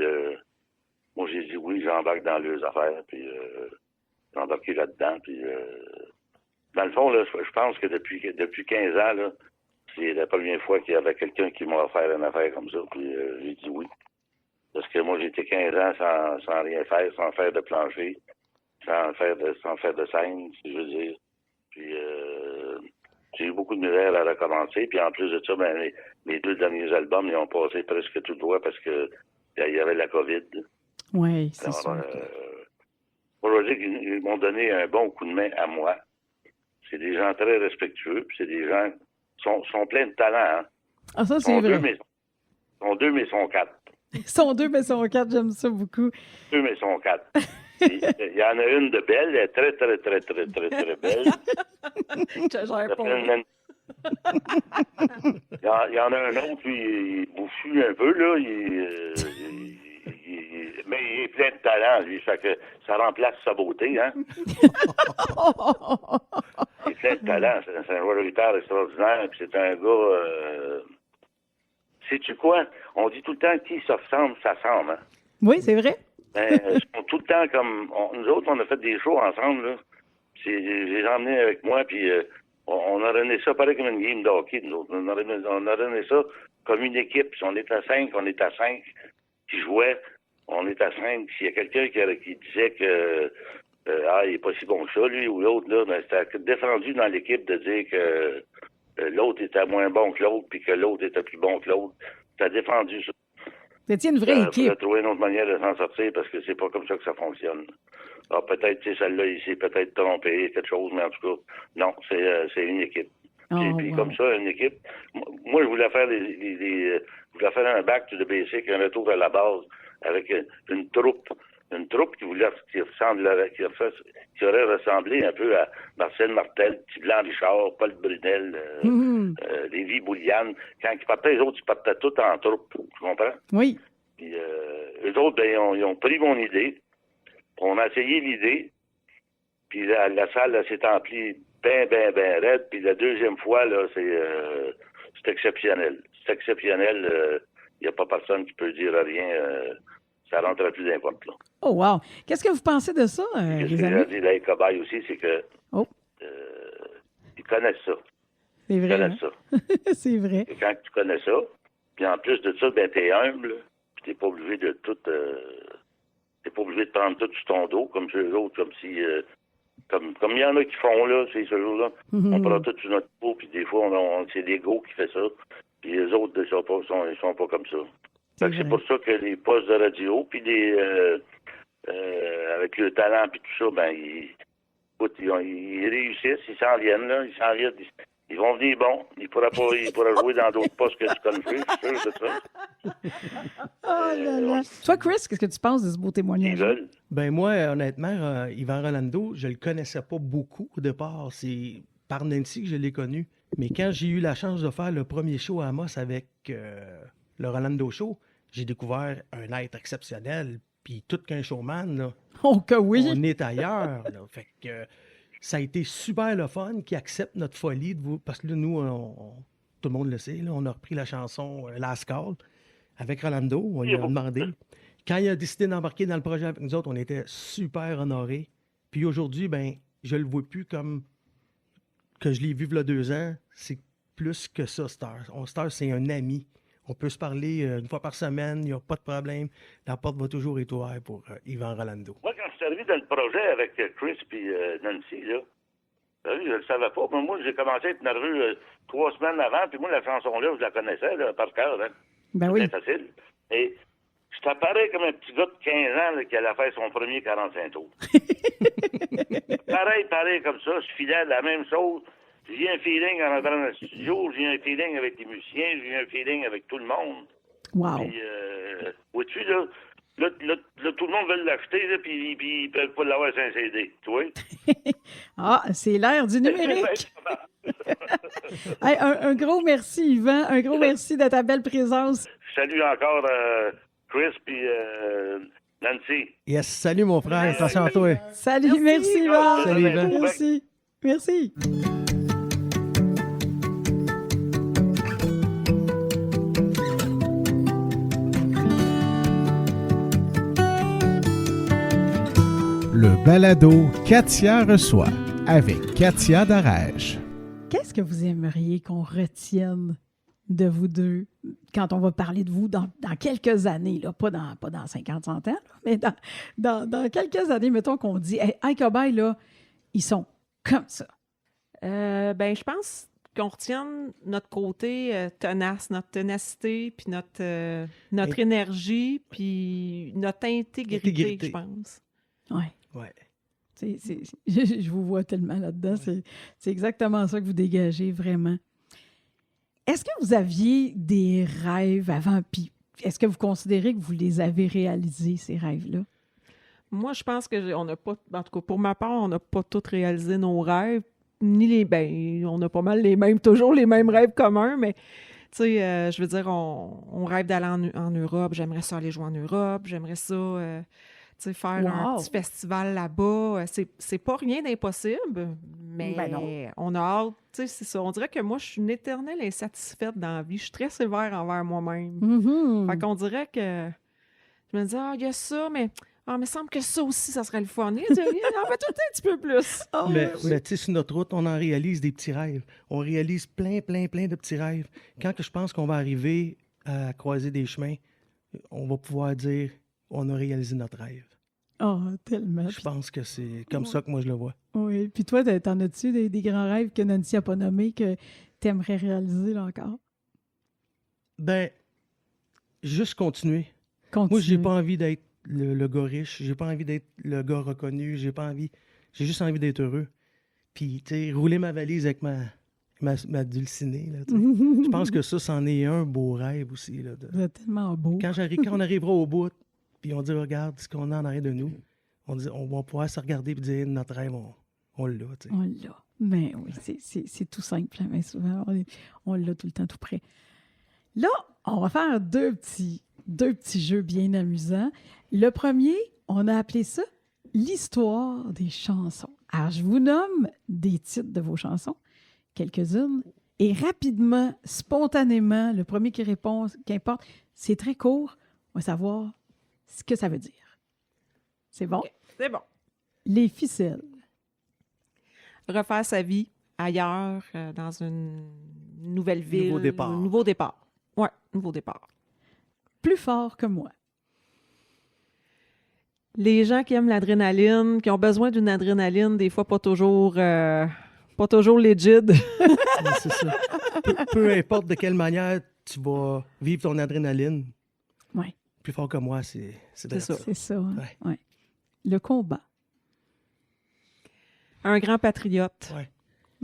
moi j'ai dit oui, j'embarque dans leurs affaires, puis j'ai embarqué là-dedans, puis dans le fond, là, je pense que depuis 15 ans, là, c'est la première fois qu'il y avait quelqu'un qui m'a offert une affaire comme ça, puis j'ai dit oui. Parce que moi, j'étais 15 ans sans rien faire, sans faire de plancher, sans faire de scène, si je veux dire. Puis j'ai eu beaucoup de misère à recommencer. Puis en plus de ça, ben, les 2 derniers albums, ils ont passé presque tout droit parce que il y avait la COVID. Oui, c'est Alors, sûr. moi, je veux dire qu'ils m'ont donné un bon coup de main à moi. C'est des gens très respectueux, puis c'est des gens qui sont pleins de talent. Hein. Ah, ça, Ils c'est sont vrai. sont 2, mais ils sont 4. Ils sont 2, mais ils sont 4, j'aime ça beaucoup. 2, mais ils sont 4. Il y en a une de belle, elle est très, très, très, très, très, très belle. Je gère Ça pas. fait une- Il y en a un autre, lui, il est bouffu un peu, là. Mais il est plein de talent, lui. Fait que ça remplace sa beauté, hein. Il est plein de talent. C'est un joueur de guitare extraordinaire. Puis c'est un gars... sais-tu quoi? On dit tout le temps qui se ressemble, ça semble, hein. Oui, c'est vrai. Ben, ils sont tout le temps comme... nous autres, on a fait des shows ensemble, là. J'ai emmené avec moi, puis on a donné ça pareil comme une game de hockey, nous autres. On a donné ça comme une équipe. Si on est à 5, on est à 5 qui jouait. On est à 5. S'il y a quelqu'un qui disait que il n'est pas si bon que ça, lui ou l'autre, là, ben, c'était défendu dans l'équipe de dire que l'autre était moins bon que l'autre, puis que l'autre était plus bon que l'autre. C'était défendu, ça. Vous étiez une vraie Il équipe. faudrait trouver une autre manière de s'en sortir parce que c'est pas comme ça que ça fonctionne. Alors peut-être, tu sais, celle-là, il s'est peut-être trompé, quelque chose, mais en tout cas, non, c'est une équipe. Oh, Et puis wow. comme ça, une équipe. Moi, je voulais faire je voulais faire un back to the basic, un retour à la base, avec une troupe. Une troupe qui aurait ressemblé un peu à Marcel Martel, Petit Blanc Richard, Paul Brunel, Lévi Bouliane. Quand ils partaient, les autres, ils partaient tous en troupe. Tu comprends? Oui. Puis eux autres, ben, ils ont pris mon idée. On a essayé l'idée. Puis la salle là, s'est emplie ben raide. Puis la deuxième fois, là, c'est exceptionnel. C'est exceptionnel. Il n'y a pas personne qui peut dire rien. Ça rentre plus n'importe là. Oh, wow. Qu'est-ce que vous pensez de ça, Ce les que j'ai amis? dit là, Cobaye aussi, c'est que Oh, ils connaissent ça. c'est Ils vrai. connaissent hein? ça. C'est vrai. Et quand tu connais ça, puis en plus de ça, ben t'es humble, puis t'es pas obligé de tout... t'es pas obligé de prendre tout sur ton dos, comme chez eux autres, comme si... comme il y en a qui font, là, ces jours-là. On prend tout sur notre dos, puis des fois, c'est l'ego qui fait ça. Puis les autres, ils sont pas comme ça. Fait que c'est pour ça que les postes de radio, puis avec le talent, puis tout ça, ben, ils réussissent, ils s'en viennent, là, ils vont venir bons. Ils pourraient jouer dans d'autres postes que du country, je suis sûr de ça. Oh là là. Toi, Chris, qu'est-ce que tu penses de ce beau Ils témoignage? veulent. Ben moi, honnêtement, Yvan Rolando, je le connaissais pas beaucoup au départ. C'est par Nancy que je l'ai connu. Mais quand j'ai eu la chance de faire le premier show à Amos avec le Rolando Show, j'ai découvert un être exceptionnel. Puis tout qu'un showman, là, Oh, que oui. on est ailleurs. Là. Fait que ça a été super le fun qui accepte notre folie de vous. Parce que là, nous, tout le monde le sait, là, on a repris la chanson Last Call avec Rolando. On lui a demandé. Quand il a décidé d'embarquer dans le projet avec nous autres, on était super honorés. Puis aujourd'hui, ben, je le vois plus comme que je l'ai vu il y a 2 ans. C'est plus que ça, Star. Star, c'est un ami. On peut se parler une fois par semaine, il n'y a pas de problème. La porte va toujours être ouverte pour Yvan Rolando. Moi, quand je suis arrivé dans le projet avec Chris et Nancy, là, je ne le savais pas. Mais moi, j'ai commencé à être nerveux 3 semaines avant. Puis moi, la chanson-là, je la connaissais là, par cœur. Hein. Ben oui. C'était facile. Et je t'apparais comme un petit gars de 15 ans là, qui allait faire son premier 45 tours. pareil comme ça. Je filais la même chose. J'ai un feeling en entrant dans le studio. J'ai un feeling avec les musiciens. J'ai un feeling avec tout le monde. Wow. Puis, vois-tu, là, tout le monde veut l'acheter, là, puis ils peuvent pas l'avoir sur un CD, tu vois? Ah, c'est l'ère du numérique. Hey, un gros merci, Yvan. Un gros merci de ta belle présence. Je salue encore Chris puis Nancy. Yes, salut mon frère, attention à toi. Salut, merci, Yvan. Salut, Yvan. Merci. Merci. Le balado Katia reçoit avec Katia Darèche. Qu'est-ce que vous aimeriez qu'on retienne de vous deux quand on va parler de vous dans quelques années, là, pas dans 50, 100 ans, là, mais dans quelques années, mettons qu'on dit hey, Cobaye, là, ils sont comme ça. Ben, je pense qu'on retienne notre côté tenace, notre ténacité, puis notre énergie, puis notre intégrité, je pense. Ouais. Ouais. Je vous vois tellement là-dedans. C'est exactement ça que vous dégagez, vraiment. Est-ce que vous aviez des rêves avant? Puis est-ce que vous considérez que vous les avez réalisés, ces rêves-là? Moi, je pense que on n'a pas, en tout cas pour ma part, on n'a pas tous réalisé nos rêves, on a pas mal toujours les mêmes rêves communs, mais tu sais, je veux dire, on rêve d'aller en Europe, j'aimerais ça aller jouer en Europe, j'aimerais ça, tu sais, faire un petit festival là-bas. C'est pas rien d'impossible, mais on a hâte, tu sais, c'est ça. On dirait que moi, je suis une éternelle insatisfaite dans la vie, je suis très sévère envers moi-même. Mm-hmm. Fait qu'on dirait que je me dis, il y a ça, mais il me semble que ça aussi, ça serait le fun. En fait, tout un petit peu plus. Mais tu sais, sur notre route, on en réalise des petits rêves. On réalise plein de petits rêves. Quand que je pense qu'on va arriver à croiser des chemins, on va pouvoir dire, on a réalisé notre rêve. Oh, tellement. Je pense que c'est comme ça que moi je le vois. Oui. Puis toi, t'en as-tu des grands rêves que Nancy n'a pas nommés que t'aimerais réaliser là encore? Ben, juste continuer. Moi, j'ai pas envie d'être le gars riche, j'ai pas envie d'être le gars reconnu, j'ai juste envie d'être heureux. Puis, tu sais, rouler ma valise avec ma dulcinée, là, tu sais. Je pense que ça, c'en est un beau rêve aussi, là. C'est tellement beau. Quand on arrivera au bout, puis on dit, regarde ce qu'on a en arrière de nous, on va pouvoir se regarder et dire, notre rêve, on l'a, tu sais. On l'a. Mais oui, c'est tout simple, mais souvent, on l'a tout le temps tout près. Là, on va faire deux petits jeux bien amusants. Le premier, on a appelé ça l'histoire des chansons. Alors, je vous nomme des titres de vos chansons, quelques-unes, et rapidement, spontanément, le premier qui répond, qu'importe, c'est très court, on va savoir ce que ça veut dire. C'est bon? Okay, c'est bon. Les ficelles. Refaire sa vie ailleurs, dans une nouvelle ville. Nouveau départ. Nouveau départ. Ouais, nouveau départ. Plus fort que moi. Les gens qui aiment l'adrénaline, qui ont besoin d'une adrénaline, des fois pas toujours legit. Ouais, c'est ça. Peu importe de quelle manière tu vas vivre ton adrénaline, Oui, plus fort que moi, c'est C'est ça. c'est ça. Hein? Ouais. Ouais. Le combat. Un grand patriote Ouais.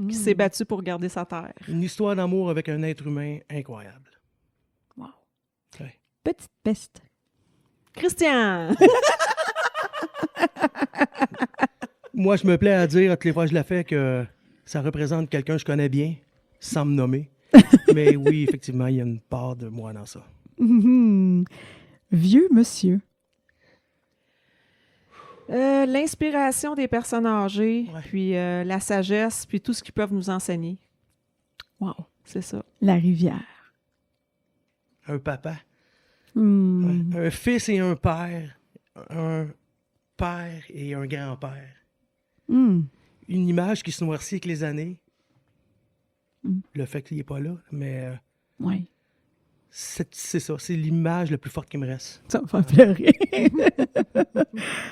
qui s'est battu pour garder sa terre. Une histoire d'amour avec un être humain incroyable. Wow. Ouais. Petite peste. Christian! Moi, je me plais à dire, toutes les fois que je la fais, que ça représente quelqu'un que je connais bien, sans me nommer. Mais oui, effectivement, il y a une part de moi dans ça. Mhm. Vieux monsieur. L'inspiration des personnes âgées, Ouais. puis la sagesse, puis tout ce qu'ils peuvent nous enseigner. Wow. C'est ça. La rivière. Un papa, Hmm. un fils et un père et un grand-père. Hmm. Une image qui se noircit avec les années. Mm. Le fait qu'il n'est pas là, mais Oui. c'est ça, c'est l'image la plus forte qui me reste. Ça me fait pleurer.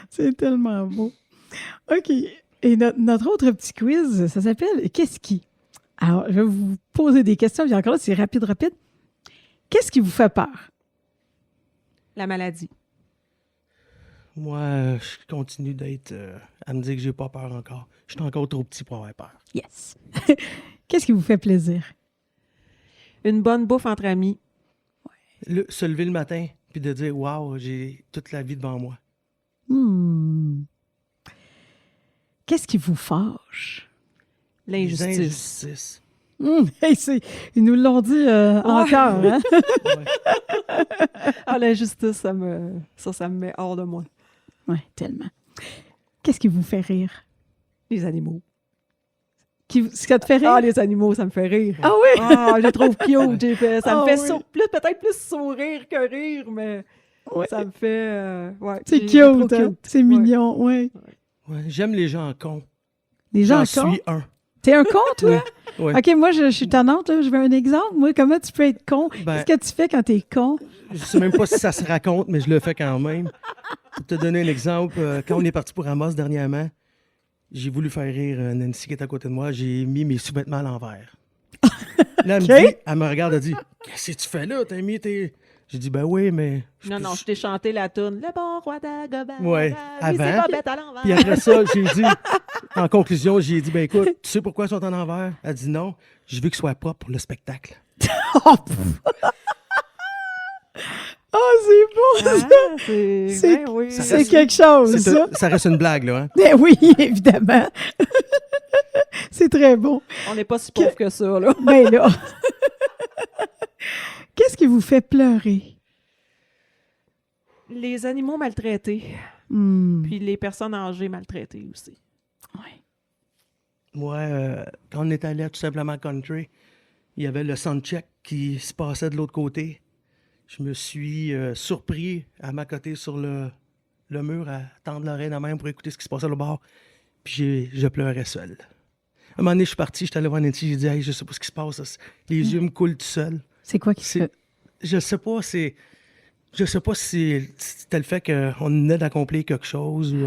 C'est tellement beau. OK. Et notre autre petit quiz, ça s'appelle « Qu'est-ce qui ?» Alors, je vais vous poser des questions. Puis encore là, c'est rapide. Qu'est-ce qui vous fait peur? La maladie. Moi, je continue d'être à me dire que j'ai pas peur encore. Je suis encore trop petit pour avoir peur. Yes. Qu'est-ce qui vous fait plaisir? Une bonne bouffe entre amis. Se lever le matin puis de dire « Wow, j'ai toute la vie devant moi. Hmm. Qu'est-ce qui vous fâche? » Les L'injustice. injustices. Hey, ils nous l'ont dit encore. Hein? Ouais. Ah, l'injustice, ça me met hors de moi. Oui, tellement. Qu'est-ce qui vous fait rire? Les animaux. Ce qui te fait rire? Ah, les animaux, ça me fait rire. Ah oui? Ah, je les trouve cute. Ça me Ah fait oui. peut-être plus sourire que rire, mais Ouais. ça me fait... ouais, C'est j'ai trop cute, hein? C'est mignon, oui. Ouais, j'aime les gens cons. Les gens J'en cons? suis un. T'es un con, toi? Ouais. OK, moi, je suis tannante, là. Je veux un exemple. Moi, comment tu peux être con? Ben, Qu'est-ce que tu fais quand t'es con? je sais même pas si ça se raconte, mais je le fais quand même. Pour te donner un exemple, quand on est parti pour Amos dernièrement, j'ai voulu faire rire Nancy qui est à côté de moi. J'ai mis mes sous-vêtements à l'envers. Là, elle OK. me dit, elle me regarde, elle dit, qu'est-ce que tu fais là? T'as mis tes. J'ai dit, ben oui, mais. Non, je t'ai chanté la toune. Le bon roi d'Agobert. Ouais, Oui, c'est avant. pas bête à l'envers. Puis après ça, j'ai dit, en conclusion, j'ai dit, ben écoute, tu sais pourquoi ils sont en envers? Elle dit non, je veux qu'ils soient propres pour le spectacle. Oh, c'est beau, ça! Ah, c'est... C'est- ben oui. C'est quelque chose, ça. Ça reste une blague, là. Hein? Ben oui, évidemment. C'est très bon. On n'est pas si pauvres que ça, là. Ben là. Qu'est-ce qui vous fait pleurer? Les animaux maltraités, Hmm. puis les personnes âgées maltraitées aussi. Ouais. Moi, quand on est allé à tout simplement country, il y avait le soundcheck qui se passait de l'autre côté. Je me suis surpris à m'accoter sur le mur, à tendre l'oreille dans même pour écouter ce qui se passait au bord. Puis je pleurais seul. À un moment donné, je suis parti, je suis allé voir Nancy, j'ai dit, hey, je sais pas ce qui se passe. Les yeux me coulent tout seul. C'est quoi qui se C'est- fait? Je sais pas, si c'était le fait qu'on venait d'accomplir quelque chose ou.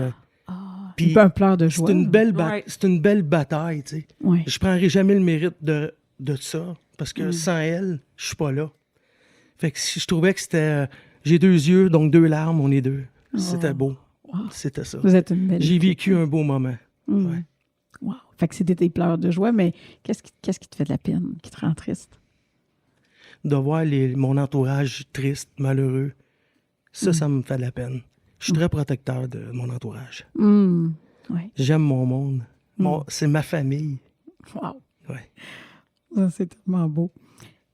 Puis Un pleur de joie. c'est une belle Ouais. c'est une belle bataille, tu sais. Ouais. Je prendrai jamais le mérite de ça parce que sans elle, je suis pas là. Fait que si je trouvais que c'était j'ai 2 yeux donc 2 larmes, on est 2. C'était beau. Wow. C'était ça. Vous êtes une belle J'ai équipe. vécu un beau moment. Hmm. Ouais. Wow. Fait que c'était des pleurs de joie, mais qu'est-ce qui te fait de la peine, qui te rend triste? De voir mon entourage triste, malheureux, ça me fait de la peine. Je suis très protecteur de mon entourage. Hmm. Ouais. J'aime mon monde. C'est ma famille. Wow. Ouais. Ça, c'est tellement beau.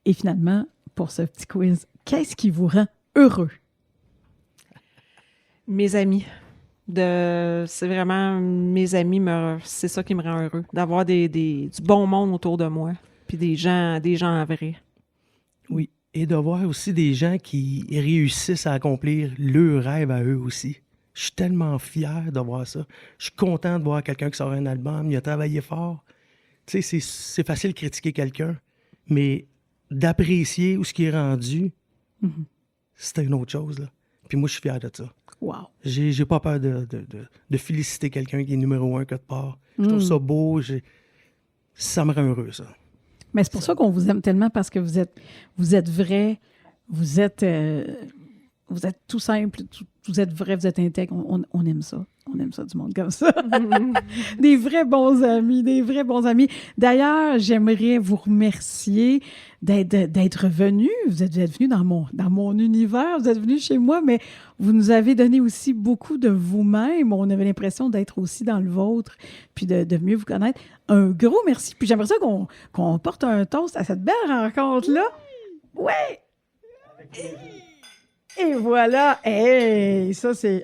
Et finalement, pour ce petit quiz, qu'est-ce qui vous rend heureux? Mes amis. C'est vraiment mes amis, c'est ça qui me rend heureux. D'avoir du bon monde autour de moi. Puis des gens vrais. Oui. Et de voir aussi des gens qui réussissent à accomplir leurs rêves à eux aussi. Je suis tellement fier de voir ça. Je suis content de voir quelqu'un qui sort un album, il a travaillé fort. Tu sais, c'est facile de critiquer quelqu'un, mais d'apprécier où ce qui est rendu, c'était une autre chose, là. Puis moi, je suis fier de ça. Wow. J'ai pas peur de féliciter quelqu'un qui est numéro 1 quelque part. Je trouve ça beau. Ça me rend heureux, ça. Mais c'est pour ça qu'on vous aime tellement, parce que vous êtes vrai, vous êtes tout simple, vous êtes vrai, vous êtes intègre. On aime ça. On aime ça, du monde comme ça. Des vrais bons amis, des vrais bons amis. D'ailleurs, j'aimerais vous remercier d'être venu. Vous êtes venu dans mon univers, vous êtes venu chez moi, mais vous nous avez donné aussi beaucoup de vous-même. On avait l'impression d'être aussi dans le vôtre, puis de mieux vous connaître. Un gros merci. Puis j'aimerais ça qu'on porte un toast à cette belle rencontre-là. Ouais! Et voilà! Hey! Ça, c'est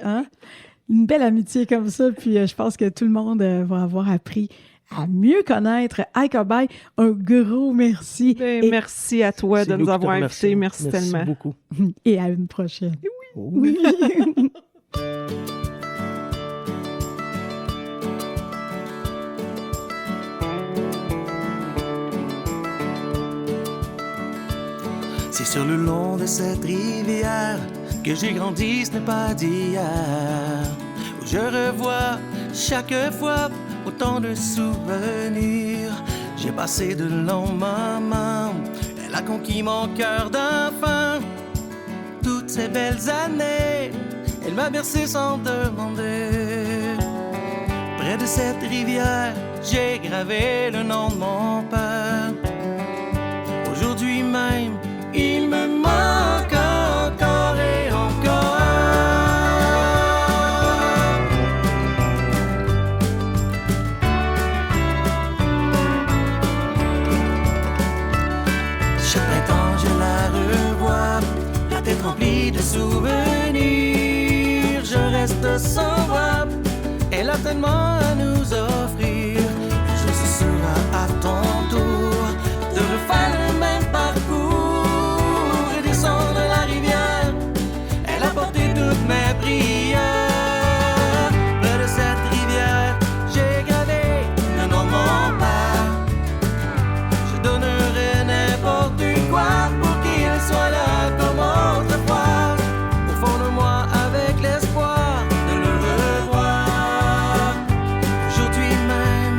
une belle amitié comme ça. Puis je pense que tout le monde va avoir appris à mieux connaître Aikabai. Un gros merci. Et merci à toi C'est de nous nous qui te avoir remercions. invités. Merci tellement. Beaucoup. Et à une prochaine. Oui. C'est sur le long de cette rivière que j'ai grandi, ce n'est pas d'hier. Où je revois chaque fois autant de souvenirs. J'ai passé de longs moments, elle a conquis mon cœur d'enfant. Toutes ces belles années, elle m'a bercé sans demander. Près de cette rivière, j'ai gravé le nom de mon père. Aujourd'hui même, il me manque encore et encore. Chaque printemps, je la revois, la tête remplie de souvenirs. Je reste sans voix, elle a tellement à nous offrir. Je suis sûr à ton tour de refaire le même parcours et descendre la rivière. Elle a porté toutes mes prières. Près de cette rivière, j'ai gravé le nom de mon père. Je donnerais n'importe quoi pour qu'il soit là comme autrefois. Au fond de moi, avec l'espoir de le revoir. Aujourd'hui même,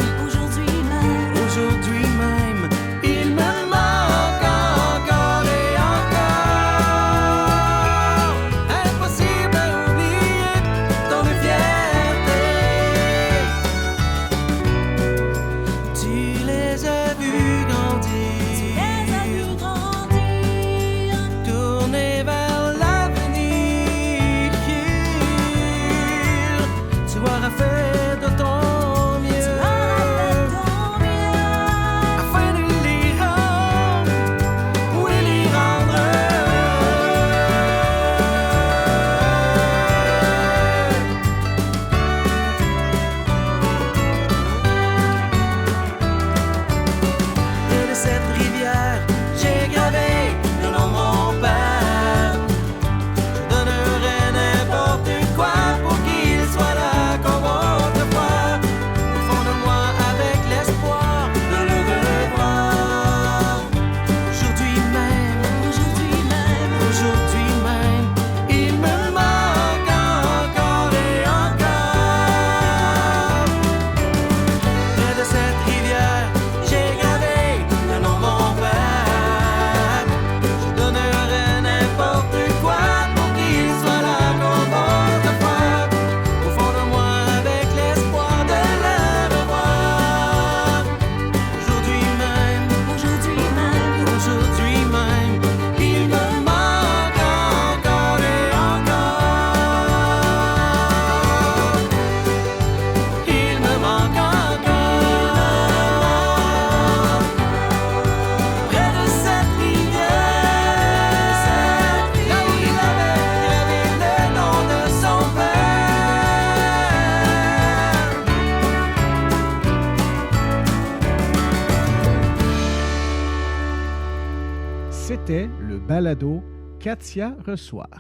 C'était le balado Katia reçoit.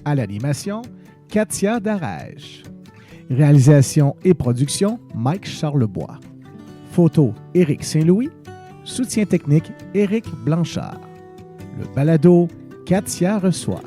À l'animation, Katia Darèche. Réalisation et production, Mike Charlebois. Photo, Éric Saint-Louis. Soutien technique, Éric Blanchard. Le balado Katia reçoit.